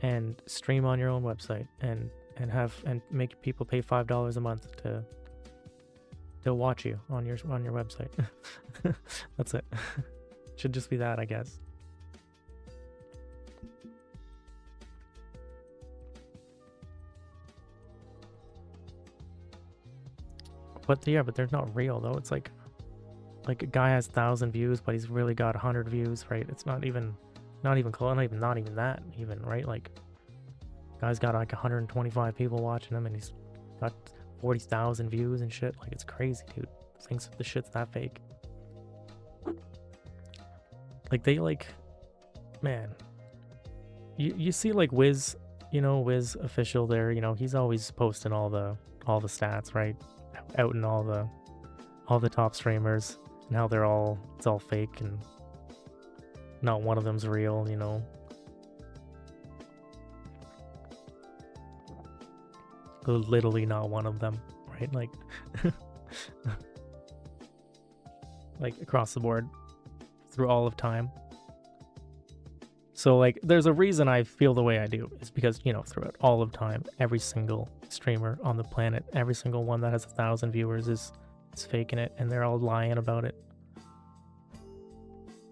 and stream on your own website and make people pay $5 a month to watch you on your website. That's it. Should just be that, I guess. But yeah, but they're not real though. It's like a guy has 1,000 views, but he's really got 100 views, right? It's not even close, not even that, even, right? Like, guy's got like 125 people watching him, and he's got 40,000 views and shit. Like, it's crazy, dude. Thinks the shit's that fake. Like, they like, man, you see like Wiz, you know, Wiz official there, you know, he's always posting all the stats, right? Out in all the top streamers, and how it's all fake and not one of them's real, you know. Literally not one of them, right? Like like across the board through all of time. So like there's a reason I feel the way I do. It's because, you know, throughout all of time, every single streamer on the planet, every single one that has 1,000 viewers is faking it, and they're all lying about it.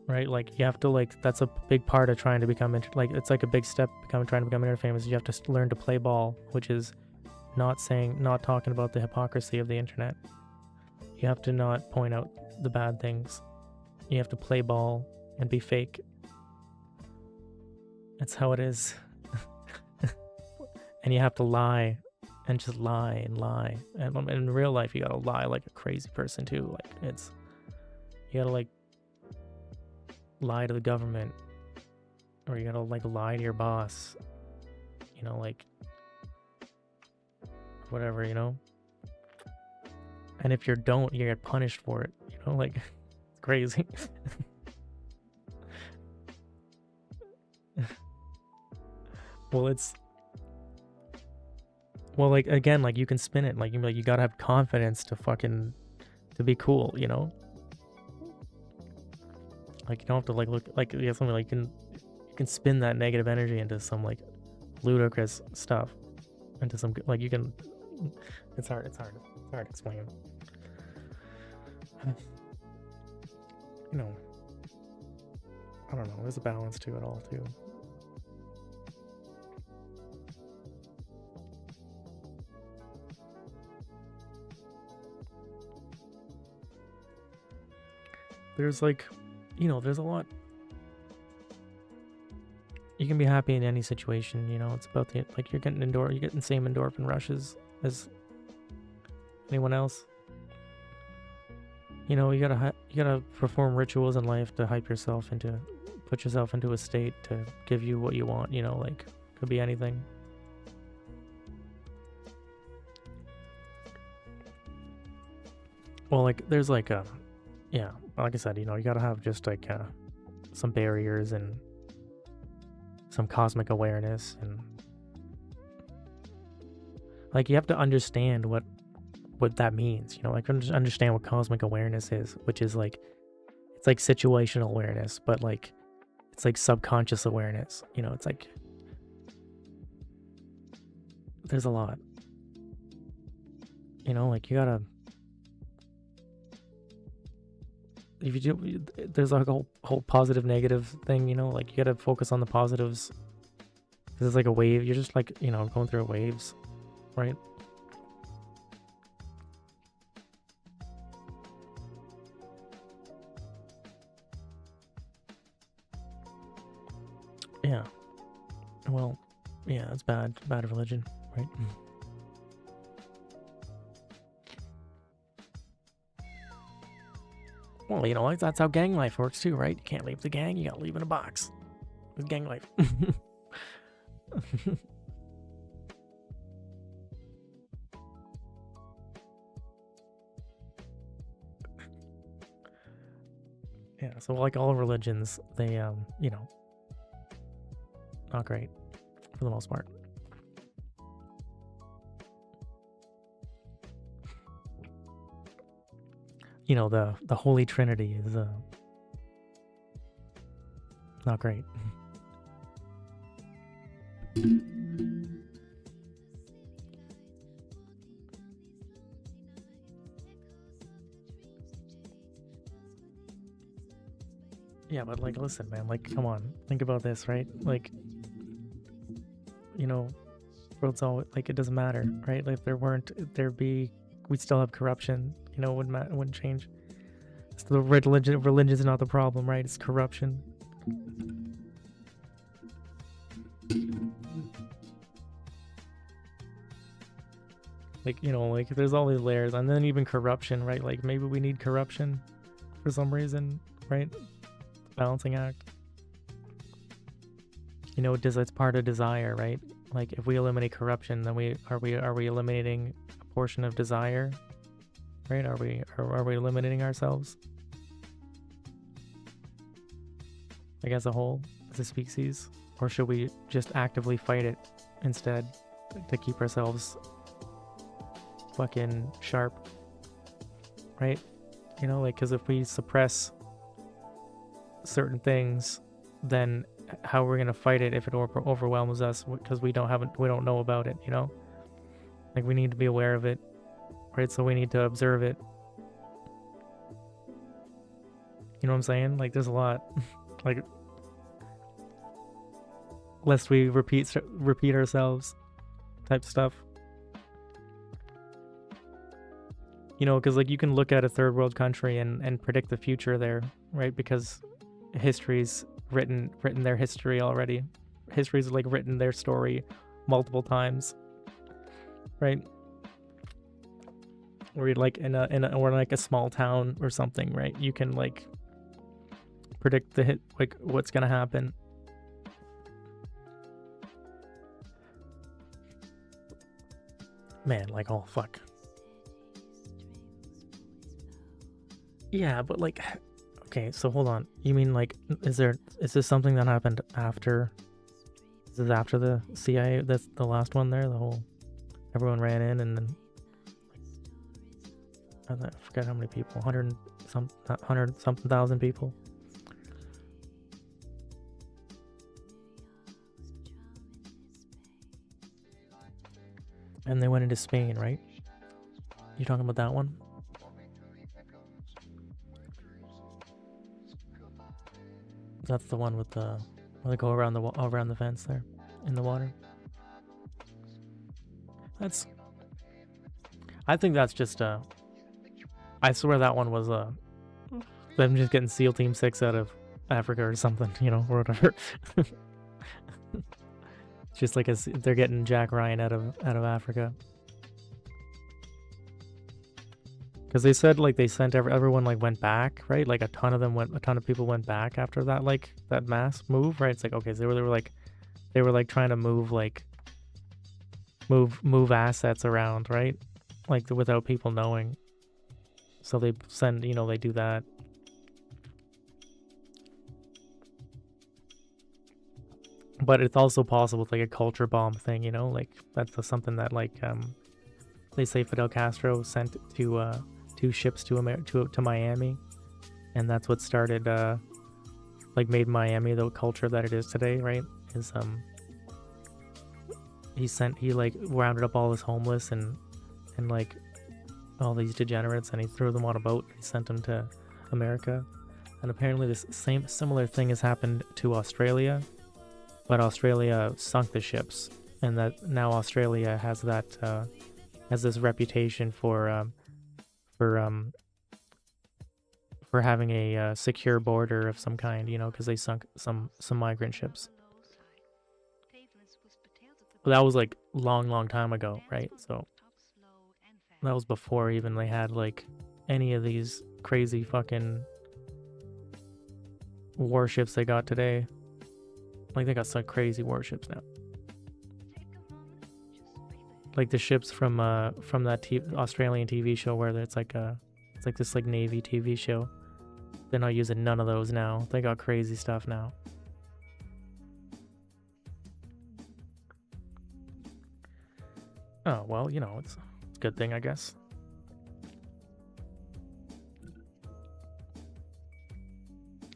Right? Like you have to, like, that's a big part of trying to become it's like a big step trying to become internet famous. You have to learn to play ball, which is not talking about the hypocrisy of the internet. You have to not point out the bad things. You have to play ball and be fake. That's how it is. And you have to lie, and just lie and lie. And in real life, you gotta lie like a crazy person too. Like you gotta like lie to the government, or you gotta like lie to your boss. You know, like whatever, you know. And if you don't, you get punished for it. You know, like it's crazy. Well, like, again, like, you can spin it. Like, you gotta have confidence to be cool, you know? Like, you don't have to, like, look, like, you have something, like, you can spin that negative energy into some, like, ludicrous stuff. Into some, like, you can, it's hard to explain. You know, I don't know, there's a balance to it all, too. There's like, you know, there's a lot. You can be happy in any situation, you know. It's about you're getting the same endorphin rushes as anyone else. You know, you gotta perform rituals in life to put yourself into a state to give you what you want, you know, like, could be anything. Well, like, there's like yeah, like I said, you know, you gotta have just like some barriers and some cosmic awareness, and like you have to understand what that means, you know, like understand what cosmic awareness is, which is like, it's like situational awareness, but like it's like subconscious awareness, you know. It's like there's a lot, you know, like you gotta if you do, there's like a whole positive negative thing, you know, like you gotta focus on the positives. Because it's like a wave, you're just like, you know, going through waves, right? Yeah. Well, yeah, it's bad religion, right? Well, you know, like that's how gang life works too, right? You can't leave the gang, you gotta leave in a box. It's gang life. Yeah, so like all religions, they you know, not great for the most part. You know, the Holy Trinity is not great. Yeah, but like, listen, man, like, come on, think about this, right? Like, you know, world's all like, it doesn't matter, right? Like, if there weren't, we'd still have corruption. You know, it wouldn't change. It's the religion's not the problem, right? It's corruption. Like, you know, like there's all these layers, and then even corruption, right? Like maybe we need corruption for some reason, right? Balancing act. You know, it's part of desire, right? Like if we eliminate corruption, then are we eliminating a portion of desire? Right? Are we eliminating ourselves? Like as a whole, as a species? Or should we just actively fight it instead to keep ourselves fucking sharp? Right? You know, like, because if we suppress certain things, then how are we gonna fight it if it overwhelms us because we don't know about it, you know? Like we need to be aware of it. Right, so we need to observe it. You know what I'm saying? Like, there's a lot. Like, lest we repeat ourselves type stuff. You know, because, like, you can look at a third world country and predict the future there, right? Because history's written their history already. History's, like, written their story multiple times, right? Or like or like a small town or something, right? You can like predict like what's gonna happen. Man, like, oh fuck. Yeah, but like, okay, so hold on. You mean like, is this something that happened after? Is this after the CIA? That's the last one there. The whole everyone ran in and then. I forget how many people, 100 something thousand people. And they went into Spain, right? You talking about that one? That's the one with the where they go around the fence there in the water. I think that's just I swear that one was them just getting SEAL Team 6 out of Africa or something, you know, or whatever. Just like they're getting Jack Ryan out of Africa. Because they said like they sent everyone like went back, right? Like a ton of people went back after that, like that mass move, right? It's like, okay, so they were like trying to move assets around, right? Like without people knowing. So they send, you know, they do that. But it's also possible it's like a culture bomb thing, you know, like that's something that like they say Fidel Castro sent to 2 ships to Miami, and that's what started like made Miami the culture that it is today, right? Is he like rounded up all his homeless and like all these degenerates, and he threw them on a boat. He sent them to South America, and apparently this similar thing has happened to Australia, but Australia sunk the ships, and that now Australia has this reputation for having a secure border of some kind, you know, because they sunk some migrant ships. Well, that was like long time ago, right? So that was before even they had like any of these crazy fucking warships they got today. Like they got some crazy warships now. Like the ships from that Australian TV show where it's like this like Navy TV show. They're not using none of those now. They got crazy stuff now. Oh, well, you know, it's a good thing, I guess.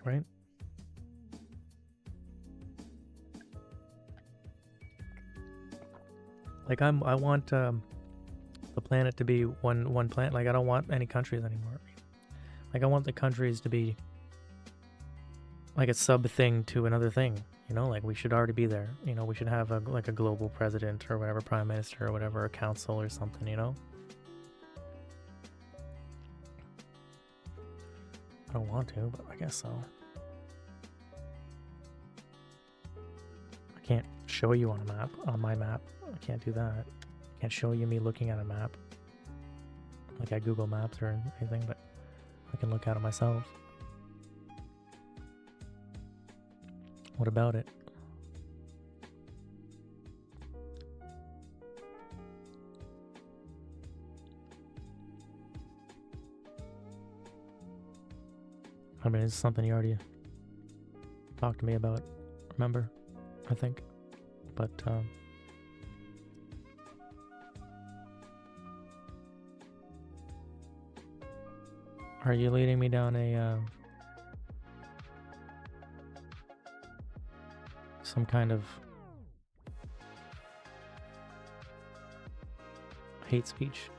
Right? Like I want the planet to be one planet. Like I don't want any countries anymore. Like I want the countries to be like a sub thing to another thing. You know, like we should already be there. You know, we should have a global president or whatever, prime minister or whatever, a council or something. You know. I don't want to, but I guess so. I can't show you on a map, on my map. I can't do that. I can't show you me looking at a map like at Google Maps or anything, but I can look at it myself. What about it? I mean, it's something you already talked to me about, remember? I think. But, are you leading me down a, some kind of hate speech?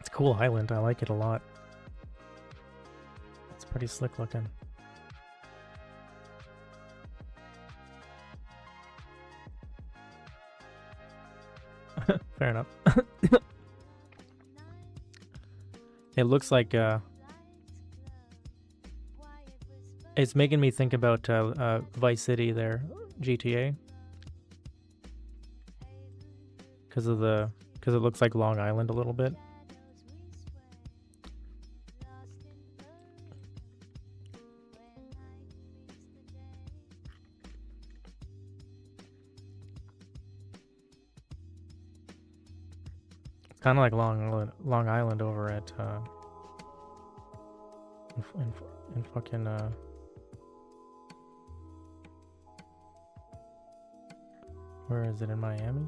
It's a cool island. I like it a lot. It's pretty slick looking. Fair enough. It looks like it's making me think about Vice City there, GTA, because it looks like Long Island a little bit. Kind of like Long Island over at in fucking where is it, in Miami?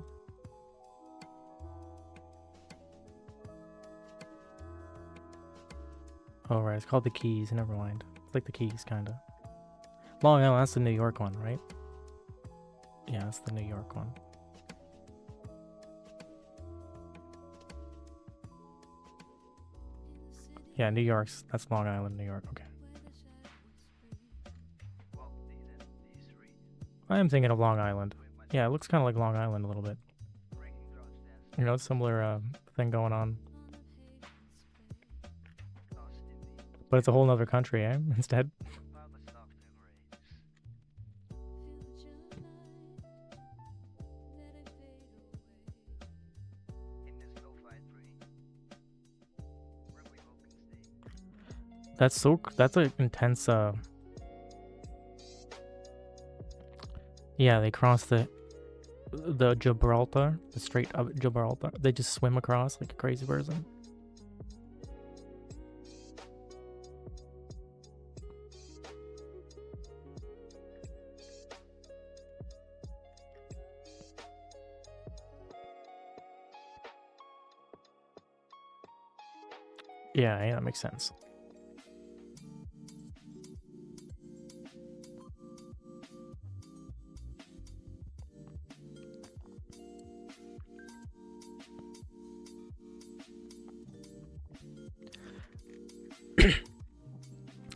Oh right, it's called the Keys. Never mind. It's like the Keys, kinda. Long Island. That's the New York one, right? Yeah, that's the New York one. Yeah, New York's, that's Long Island, New York, okay. I am thinking of Long Island. Yeah, it looks kind of like Long Island a little bit. You know, similar thing going on. But it's a whole nother country, eh? Instead. That's an intense, yeah, they cross the Gibraltar, the Strait of Gibraltar. They just swim across like a crazy person. Yeah, that makes sense.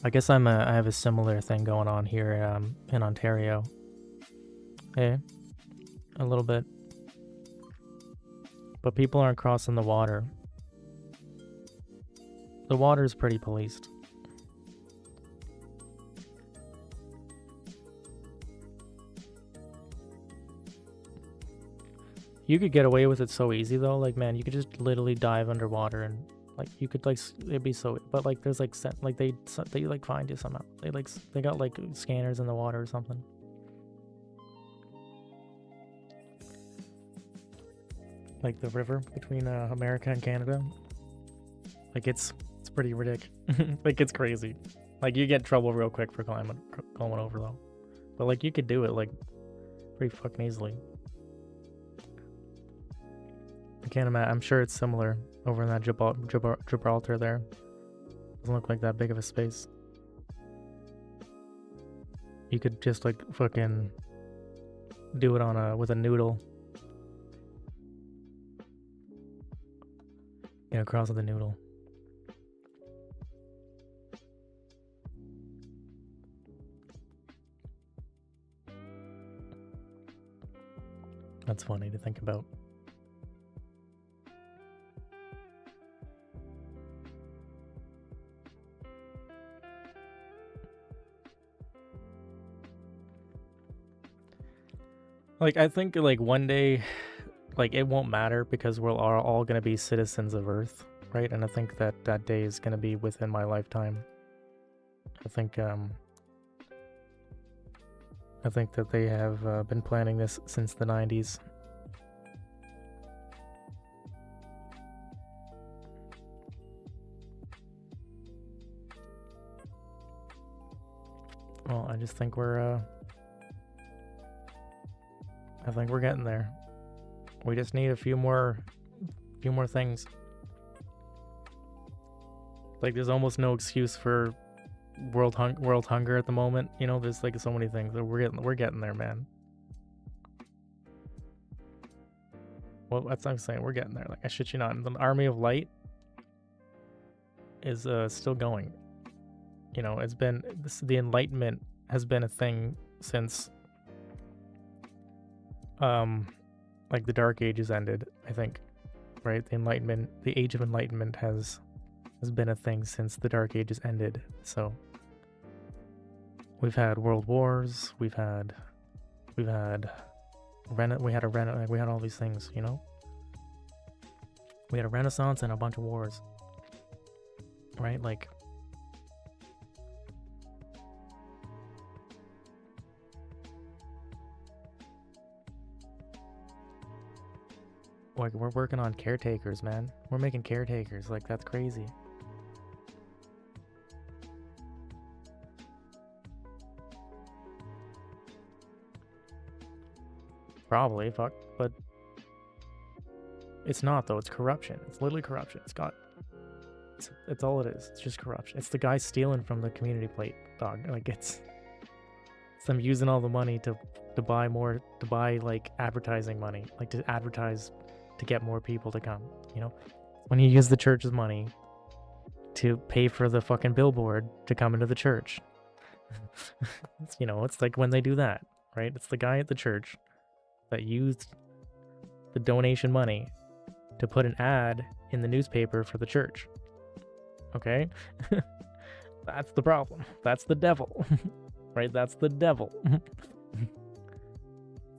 I guess I have a similar thing going on here in Ontario. Hey, a little bit. But people aren't crossing the water. The water is pretty policed. You could get away with it so easy though, like man, you could just literally dive underwater and like you could like it'd be so. But like there's like they like find you somehow. They got like scanners in the water or something. Like the river between America and Canada. Like it's pretty ridiculous. Like it's crazy. Like you get in trouble real quick for going over though. But like you could do it like pretty fucking easily. I can't imagine. I'm sure it's similar over in that Gibraltar there. Doesn't look like that big of a space. You could just like fucking do it with a noodle. Yeah, across with the noodle. That's funny to think about. Like, I think, like, one day, like, it won't matter because we're all going to be citizens of Earth, right? And I think that that day is going to be within my lifetime. I think that they have been planning this since the 90s. Well, I just think we're getting there. We just need a few more things. Like there's almost no excuse for world hunger at the moment. You know, there's like so many things that we're getting there, man. Well, that's what I'm saying. We're getting there. Like I shit you not. The Army of Light is still going. You know, it's been the Enlightenment has been a thing since like the Dark Ages ended, I think, right? The Age of Enlightenment has been a thing since the Dark Ages ended. So we've had world wars, we had all these things, you know? We had a renaissance and a bunch of wars, right? Like we're working on caretakers, man. We're making caretakers. Like, that's crazy. Probably, fuck. But it's not, though. It's corruption. It's literally corruption. It's all it is. It's just corruption. It's the guy stealing from the community plate, dog. Like, it's them using all the money to buy, like, advertising money. Like, to advertise to get more people to come, you know? When you use the church's money to pay for the fucking billboard to come into the church. You know, it's like when they do that, right? It's the guy at the church that used the donation money to put an ad in the newspaper for the church. Okay? That's the problem. That's the devil. Right? That's the devil.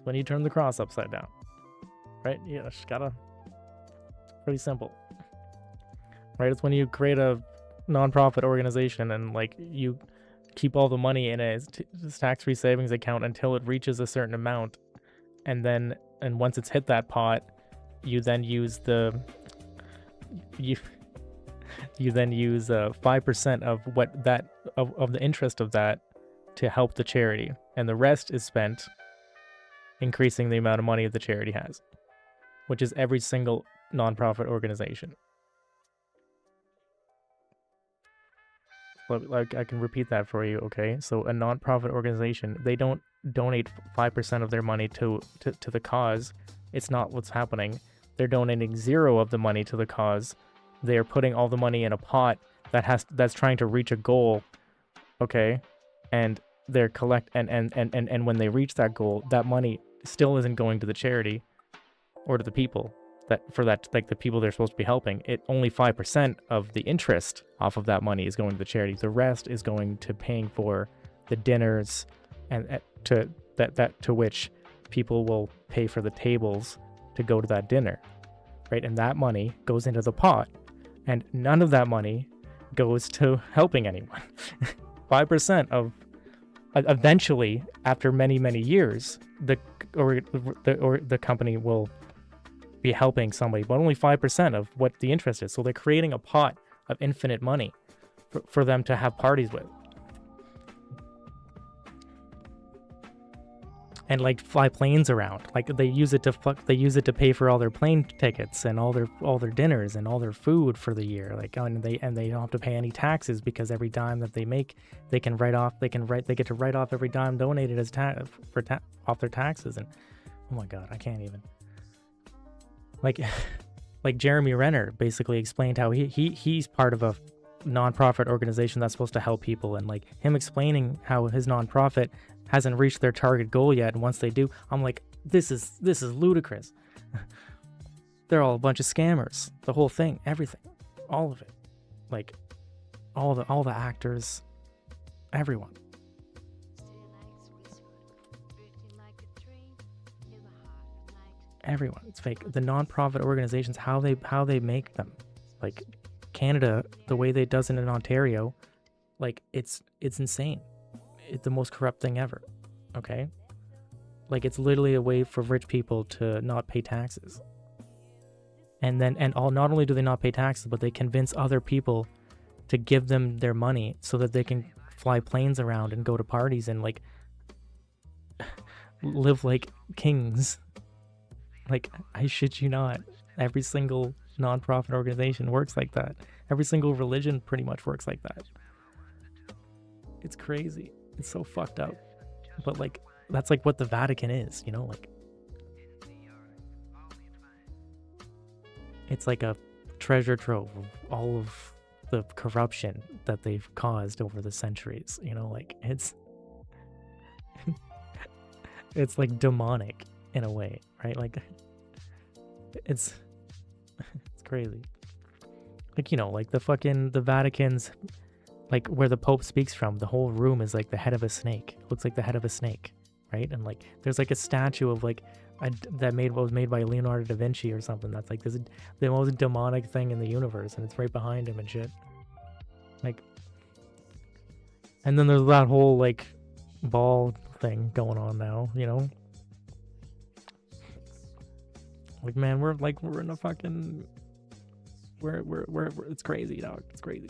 When you turn the cross upside down. Right? Yeah, it's pretty simple. Right? It's when you create a non-profit organization and like you keep all the money in a tax-free savings account until it reaches a certain amount, and once it's hit that pot, you then use 5% of of the interest of that to help the charity, and the rest is spent increasing the amount of money that the charity has, which is every single non-profit organization. Like, I can repeat that for you, okay? So a non-profit organization, they don't donate 5% of their money to the cause. It's not what's happening. They're donating 0 of the money to the cause. They're putting all the money in a pot that's trying to reach a goal, okay, and they're and when they reach that goal, that money still isn't going to the charity or to the people like the people they're supposed to be helping. It only 5% of the interest off of that money is going to the charity. The rest is going to paying for the dinners and to which people will pay for the tables to go to that dinner, right? And that money goes into the pot, and none of that money goes to helping anyone. 5% of eventually, after many years, the company will be helping somebody, but only 5% of what the interest is. So they're creating a pot of infinite money for them to have parties with, and like fly planes around. Like they use it to pay for all their plane tickets and all their dinners and all their food for the year. Like, and they don't have to pay any taxes, because every dime that they make, they get to write off every dime donated as off their taxes. And oh my god, I can't even. Like Jeremy Renner basically explained how he's part of a nonprofit organization that's supposed to help people, and like him explaining how his nonprofit hasn't reached their target goal yet, and once they do, I'm like, this is ludicrous. They're all a bunch of scammers. The whole thing, everything, all of it, like all the actors, everyone. Everyone, it's fake. The non-profit organizations, how they make them, like Canada, the way they does it in Ontario, like it's insane. It's the most corrupt thing ever. Okay, like it's literally a way for rich people to not pay taxes, and not only do they not pay taxes, but they convince other people to give them their money so that they can fly planes around and go to parties and like live like kings. Like, I shit you not. Every single nonprofit organization works like that. Every single religion pretty much works like that. It's crazy. It's so fucked up. But like, that's like what the Vatican is, you know? Like, it's like a treasure trove of all of the corruption that they've caused over the centuries, you know? Like, it's it's like demonic in a way, right? Like, it's crazy. Like, you know, like the Vatican's, like where the Pope speaks from, the whole room is like the head of a snake. It looks like the head of a snake, right? And like there's like a statue of like was made by Leonardo da Vinci or something. That's like the most demonic thing in the universe, and it's right behind him and shit. Like, and then there's that whole like ball thing going on now, you know? Like, man, we're in a fucking, we're it's crazy, dog. It's crazy.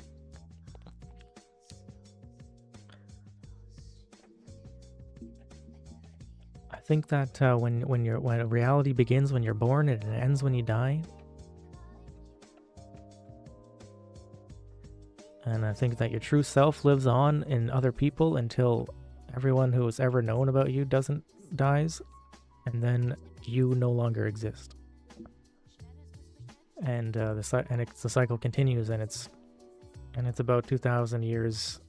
I think that when reality begins when you're born and it ends when you die. And I think that your true self lives on in other people until everyone who has ever known about you dies, and then you no longer exist. And the cycle continues, and it's about 2,000 years.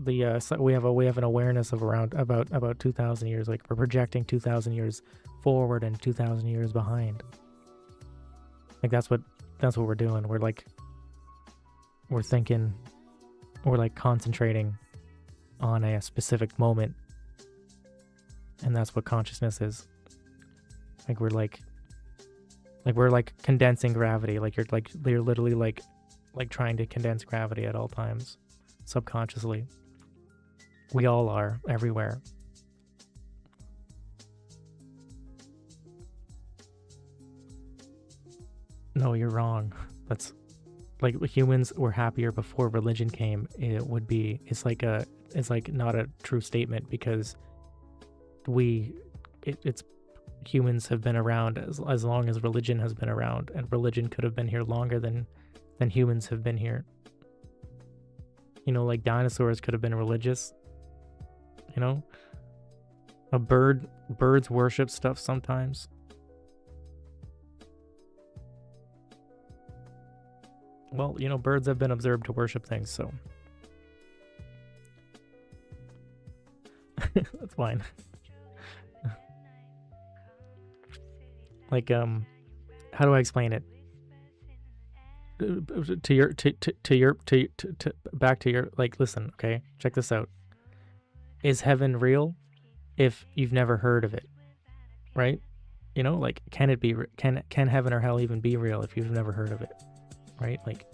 We have an awareness of around about 2,000 years. Like, we're projecting 2,000 years forward and 2,000 years behind. Like, that's what we're doing. We're thinking, we're like concentrating on a specific moment, and that's what consciousness is. Like, we're like condensing gravity. Like, you're literally like trying to condense gravity at all times, subconsciously. We all are, everywhere. No, you're wrong. That's like, humans were happier before religion came. It's like not a true statement, because it's humans have been around as long as religion has been around, and religion could have been here longer than humans have been here. You know, like dinosaurs could have been religious. You know, birds worship stuff sometimes. Well, you know, birds have been observed to worship things, so that's fine. Like, how do I explain it? Back to your, like, listen, okay, check this out. Is heaven real if you've never heard of it, right? You know, like, can it be, can heaven or hell even be real if you've never heard of it, right? Like,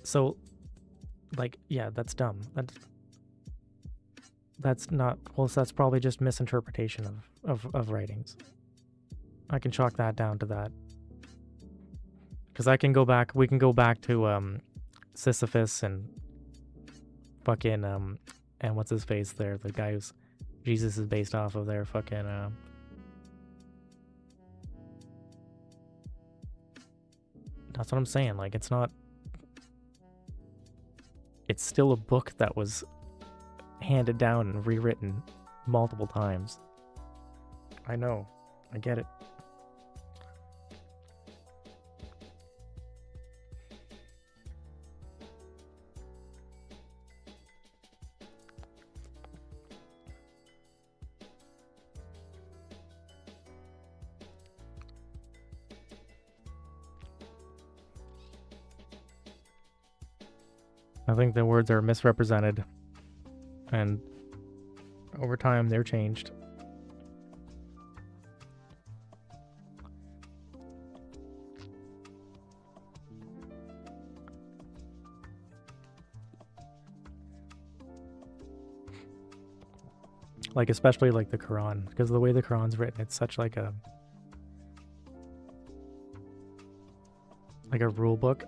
so, like, yeah, that's dumb. That's not, well, so that's probably just misinterpretation of writings. I can chalk that down to that. Because we can go back to Sisyphus and fucking, and what's his face there, the guy who's, Jesus is based off of their fucking, that's what I'm saying, like, it's not, it's still a book that was handed down and rewritten multiple times. I know. I get it. I think the words are misrepresented, and over time they're changed. Like, especially like the Quran, because the way the Quran's written, it's such like a rule book.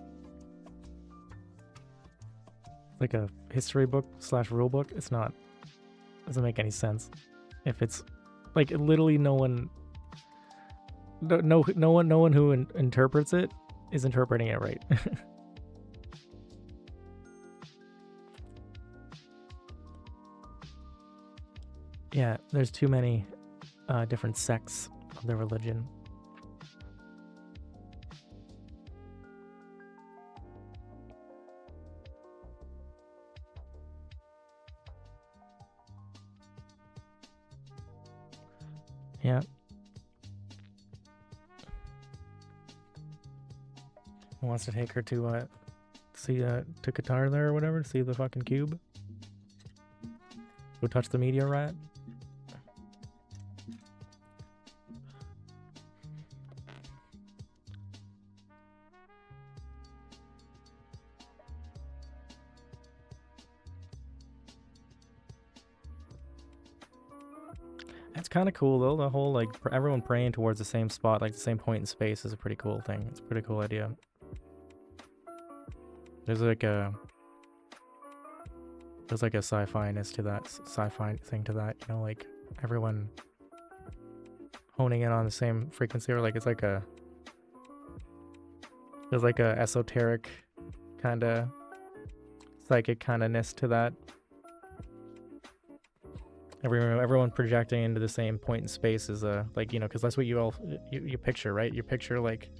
Like a history book / rule book. It's not, doesn't make any sense if it's like literally no one who interprets it is interpreting it right. Yeah, there's too many different sects of the religion. Yeah. Wants to take her to see to Qatar there or whatever, to see the fucking cube. Go touch the meteor rat. It's kind of cool though. The whole like everyone praying towards the same spot, like the same point in space, is a pretty cool thing. It's a pretty cool idea. There's like a sci-fi-ness to that, sci-fi thing to that. You know, like everyone honing in on the same frequency, or like it's like a there's like a esoteric kind of psychic kind of ness to that. Everyone projecting into the same point in space is like, you know, because that's what you picture, right? You picture like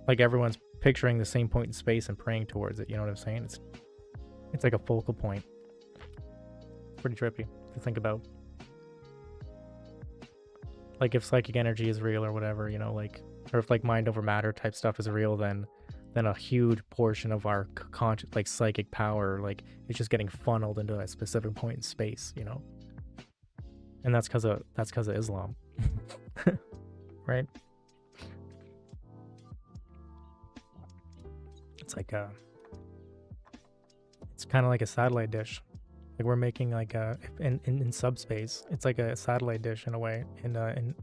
everyone's picturing the same point in space and praying towards it. You know what I'm saying? It's like a focal point. Pretty trippy to think about. Like if psychic energy is real or whatever, you know, like, or if like mind over matter type stuff is real, then a huge portion of our conscious, like psychic power, like it's just getting funneled into a specific point in space, you know. And that's because of Islam, right? It's like it's kind of like a satellite dish. Like we're making like in subspace. It's like a satellite dish in a way. In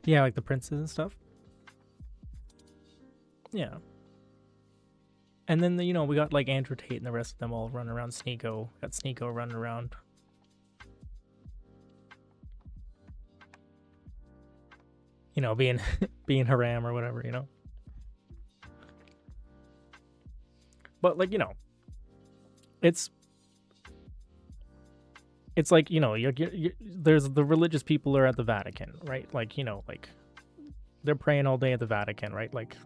yeah, like the princes and stuff. Yeah. And then, you know, we got like Andrew Tate and the rest of them all running around. Sneeko. Got Sneeko running around. you know, being being haram or whatever, you know. But like, you know, it's like, you know, there's the religious people are at the Vatican, right? Like, you know, like they're praying all day at the Vatican, right? Like,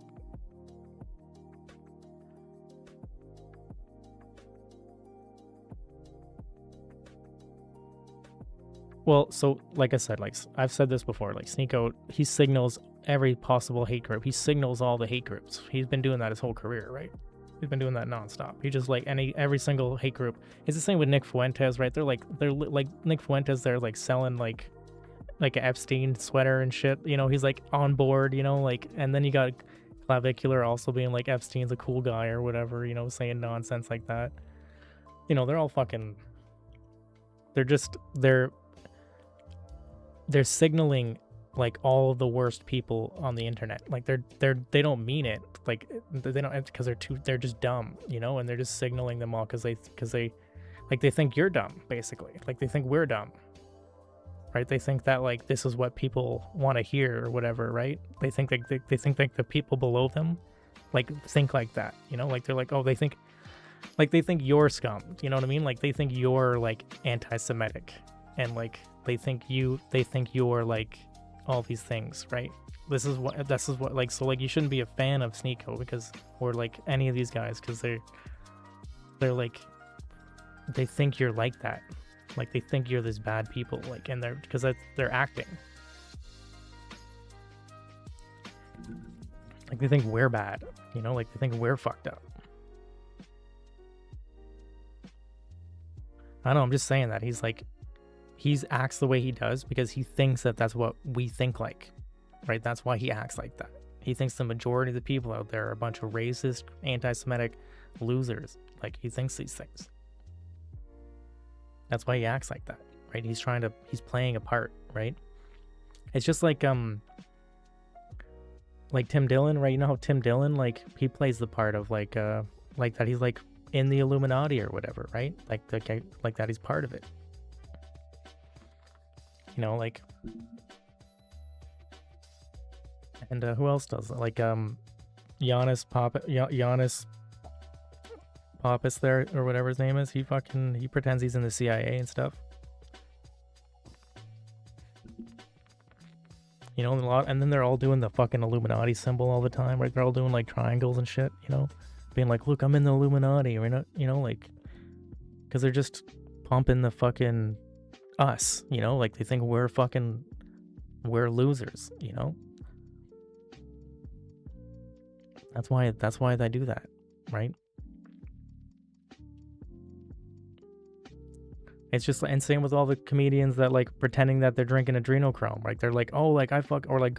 well, so like I said, like I've said this before, like Sneeko, he signals every possible hate group. He signals all the hate groups. He's been doing that his whole career, right? He's been doing that nonstop. He just like every single hate group. It's the same with Nick Fuentes, right? They're like Nick Fuentes. They're like selling like an Epstein sweater and shit. You know, he's like on board. You know, like, and then you got Clavicular also being like Epstein's a cool guy or whatever. You know, saying nonsense like that. You know, they're all fucking. They're signaling like all of the worst people on the internet. Like they don't mean it. Like they don't, because they're just dumb, you know, and they're just signaling them all because they think you're dumb, basically. Like they think we're dumb, right? They think that like this is what people want to hear or whatever, right? They think they think like the people below them like think like that, you know, like they're like, oh, they think you're scum, you know what I mean? Like they think you're like anti-Semitic, and like they think you're like all these things, right? This is what like, so like you shouldn't be a fan of Sneeko because, or like any of these guys, because they're like, they think you're like that, like they think you're this bad people, like, and they're acting like they think we're bad, you know, like they think we're fucked up. I know, I'm just saying that he acts the way he does because he thinks that that's what we think like, right? That's why he acts like that. He thinks the majority of the people out there are a bunch of racist, anti-Semitic losers. Like, he thinks these things. That's why he acts like that, right? He's playing a part, right? It's just like Tim Dillon, right? You know how Tim Dillon, like, he plays the part of like that he's like in the Illuminati or whatever, right? Like that he's part of it. You know, like, and who else does it? Like Giannis Pappas there, or whatever his name is. He pretends he's in the CIA and stuff. You know, and then they're all doing the fucking Illuminati symbol all the time, right? They're all doing like triangles and shit, you know, being like, look, I'm in the Illuminati, or not, you know, like, because they're just pumping the fucking us, you know, like they think we're losers, you know. That's why they do that, right? It's just, and same with all the comedians that like pretending that they're drinking adrenochrome, right? They're like, oh, like I fuck, or like,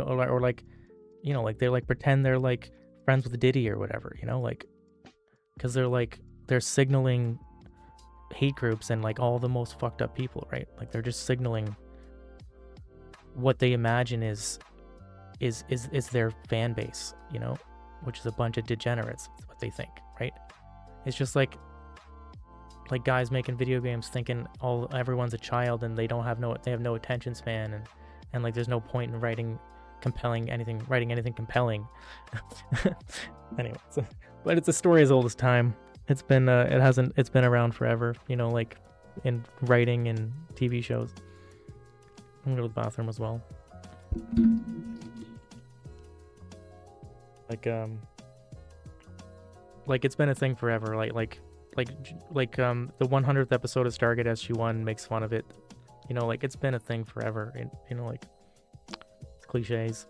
you know, like they like pretend they're like friends with Diddy or whatever, you know, like, because they're signaling hate groups and like all the most fucked up people, right? Like they're just signaling what they imagine is their fan base, you know, which is a bunch of degenerates. That's what they think, right? It's just like guys making video games thinking everyone's a child and they have no attention span, and like there's no point in writing anything compelling. Anyway, but it's a story as old as time. It's been around forever, you know, like in writing and TV shows. I'm gonna go to the bathroom as well. Like it's been a thing forever. Like the 100th episode of Stargate SG-1 makes fun of it. You know, like it's been a thing forever. And, you know, like it's cliches.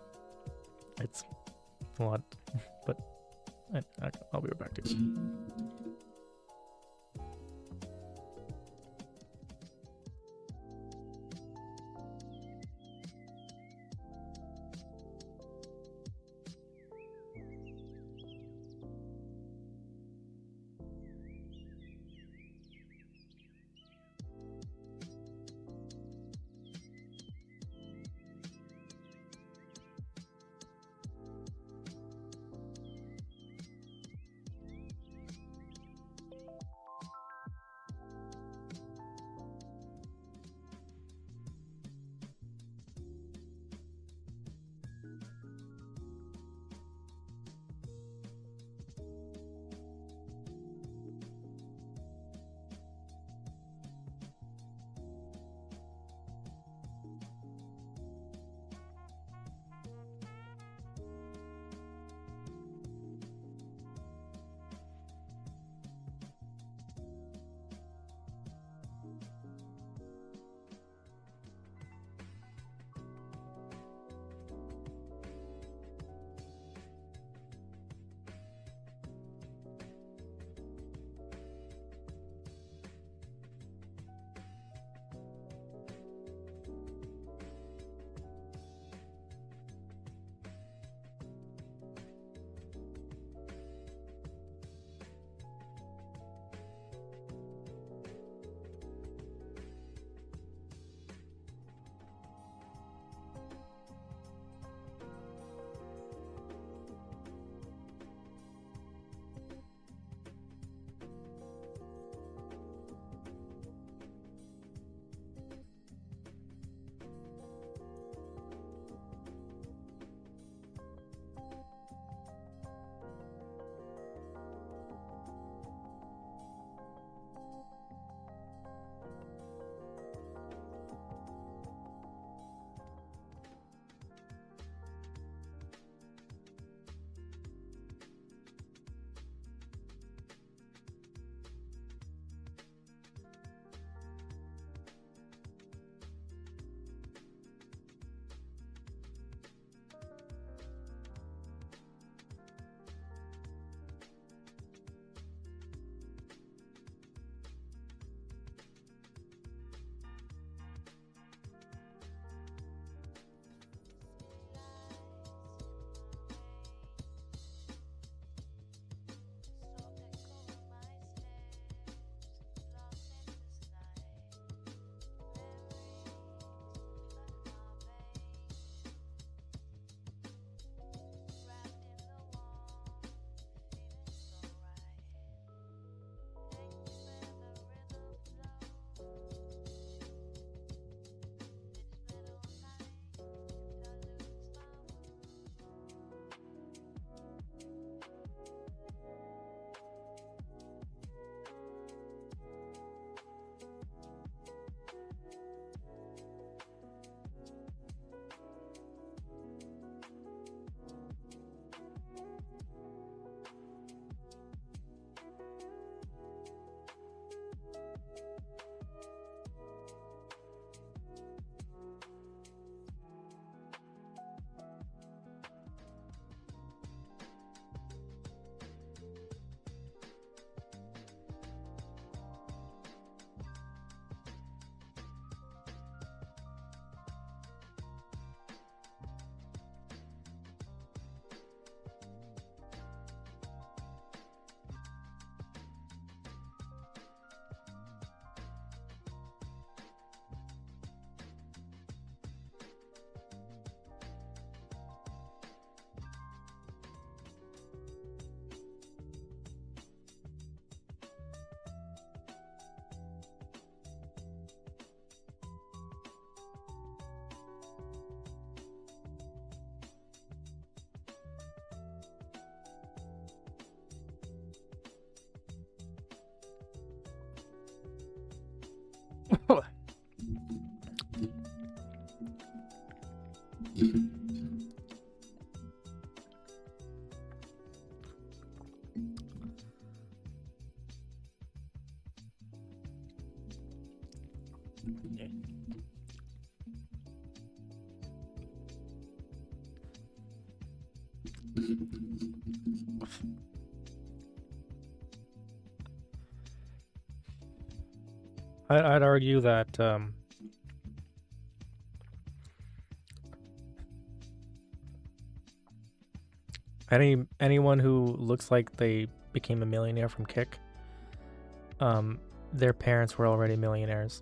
It's a lot, but I'll be right back to it. Thank you. I'd argue that anyone who looks like they became a millionaire from Kick, their parents were already millionaires.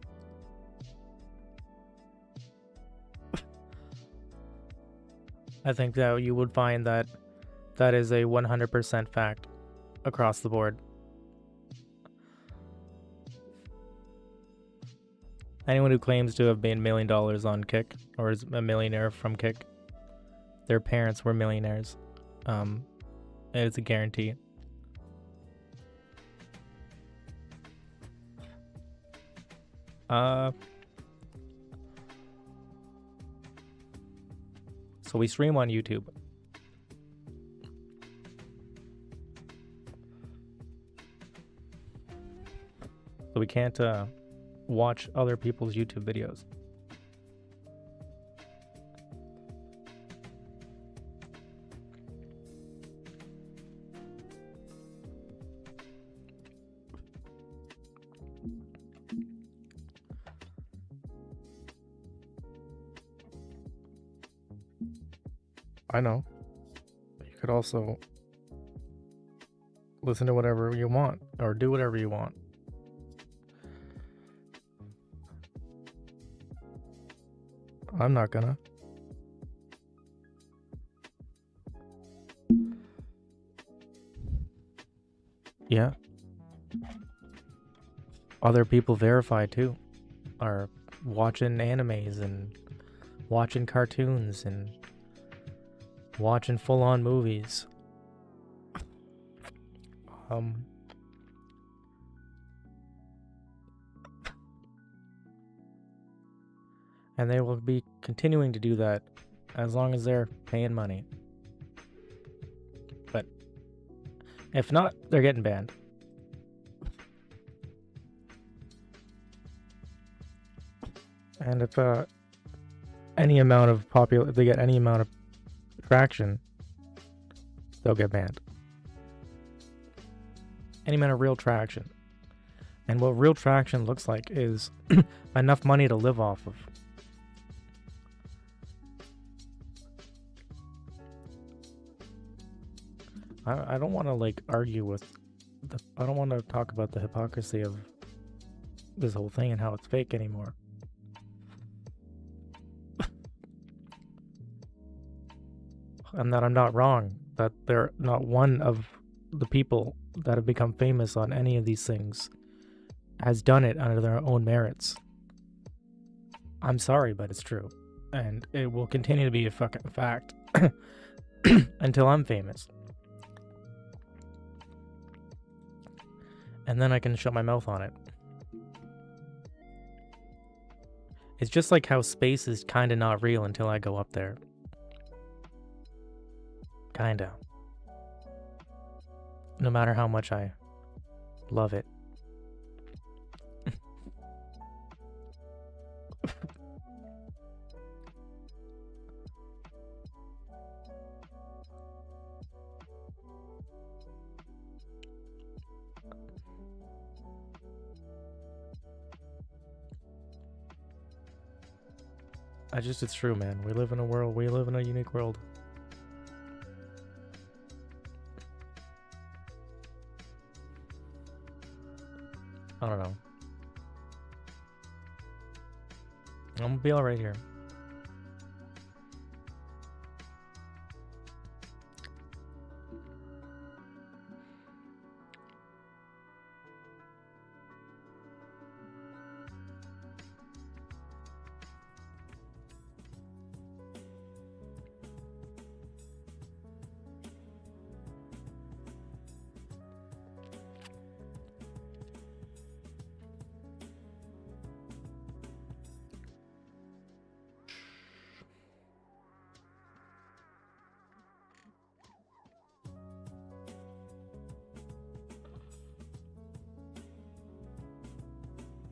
I think that you would find that that is a 100% fact across the board. Anyone who claims to have made $1 million on Kick or is a millionaire from Kick, their parents were millionaires. It's a guarantee. So we stream on YouTube. So we can't watch other people's YouTube videos. I know. You could also listen to whatever you want or do whatever you want. I'm not gonna. Yeah. Other people verify too. Are watching animes and watching cartoons and watching full-on movies. And they will be continuing to do that as long as they're paying money. But if not, they're getting banned. And if any amount of if they get any amount of traction, they'll get banned. Any amount of real traction. And what real traction looks like is enough money to live off of. I don't want to like argue with I don't want to talk about the hypocrisy of this whole thing and how it's fake anymore. And that I'm not wrong, that they're not one of the people that have become famous on any of these things has done it under their own merits. I'm sorry, but it's true. And it will continue to be a fucking fact until I'm famous. And then I can shut my mouth on it. It's just like how space is kinda not real until I go up there. Kinda. No matter how much I love it. It's true, man. We live in a unique world. I don't know. I'm gonna be alright here.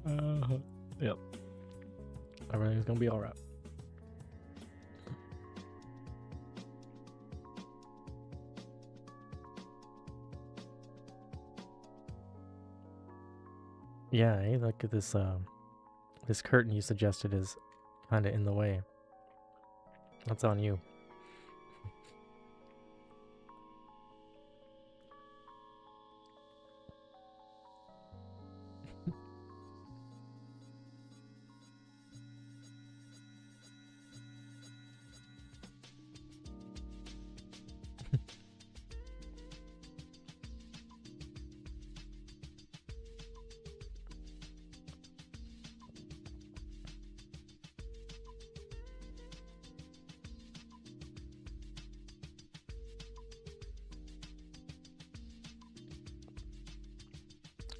Yep. Everything's gonna be alright. Yeah, hey, look at this this curtain you suggested is kinda in the way. That's on you.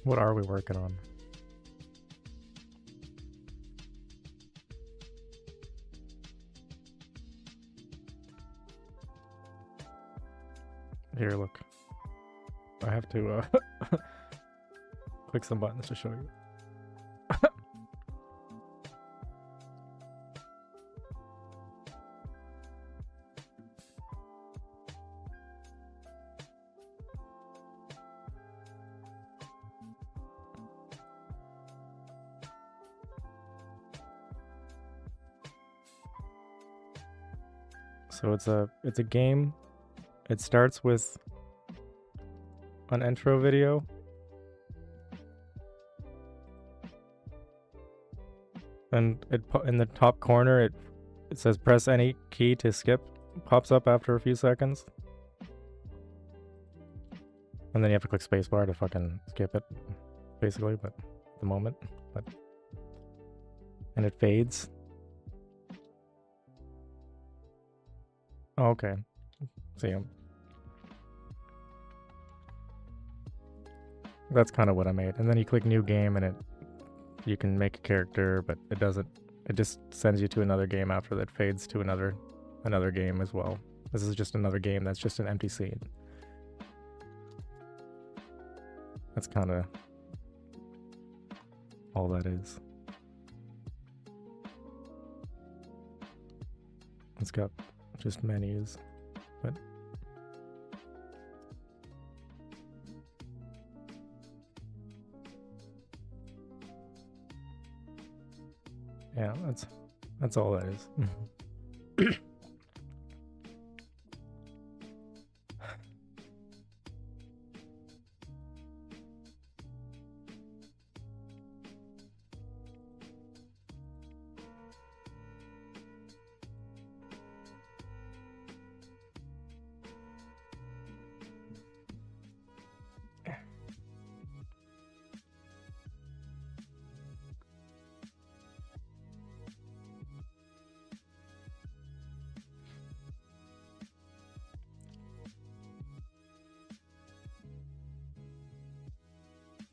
What are we working on? Here, look. I have to click some buttons to show you. So it's a game. It starts with an intro video. And in the top corner it says press any key to skip. Pops up after a few seconds. And then you have to click spacebar to fucking skip it, basically, but at the moment. And it fades. Oh, okay. See him. That's kind of what I made. And then you click new game and you can make a character, but it doesn't. It just sends you to another game after that, fades to another game as well. This is just another game that's just an empty scene. That's kind of all that is. It's got just menus, but yeah, that's all that is.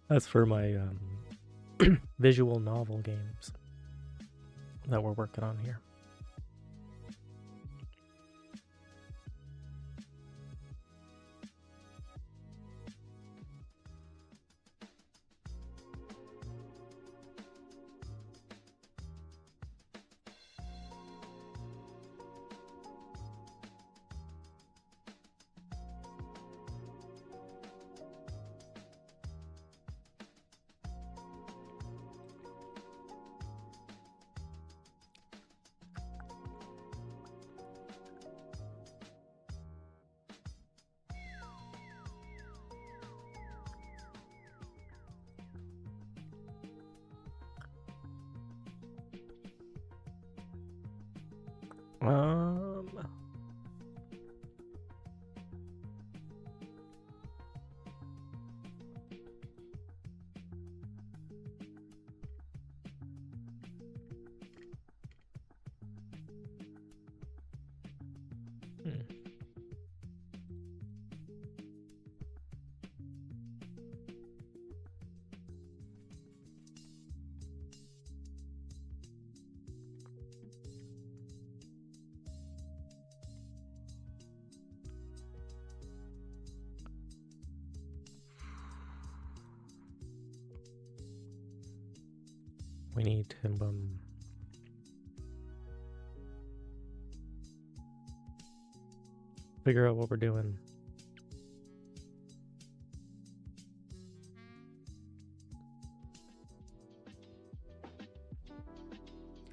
That's for my visual novel games that we're working on here. We need to figure out what we're doing.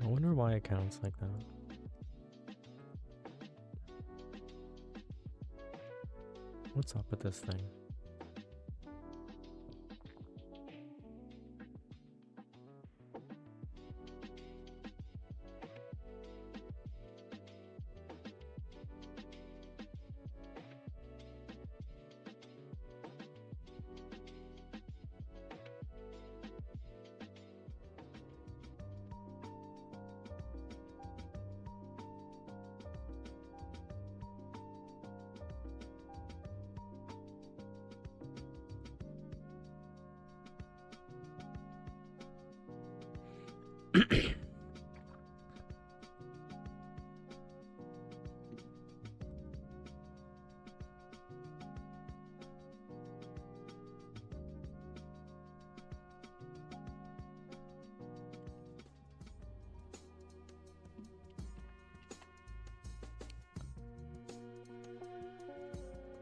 I wonder why it counts like that. What's up with this thing?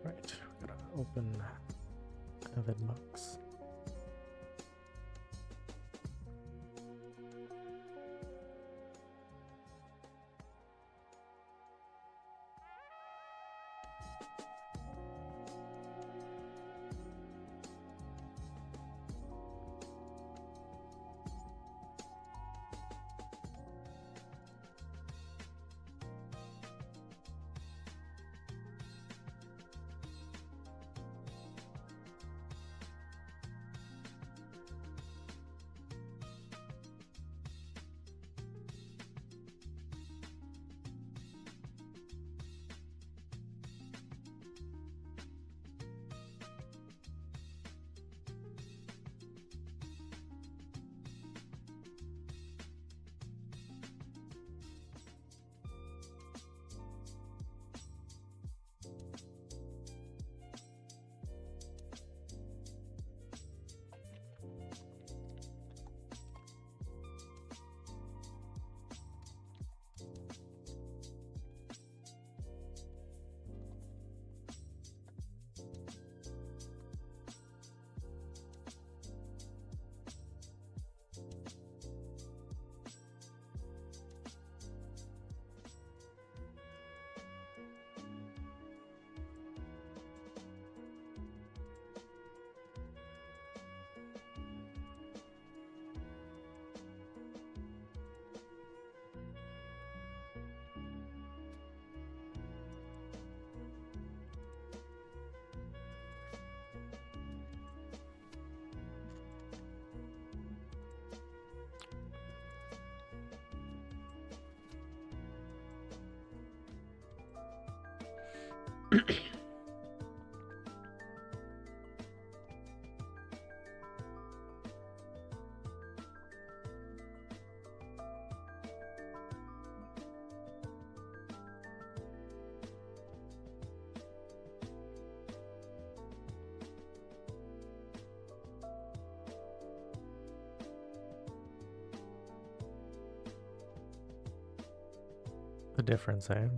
Right, we gotta open Avid Box. The difference, eh?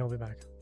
Okay, I'll be back.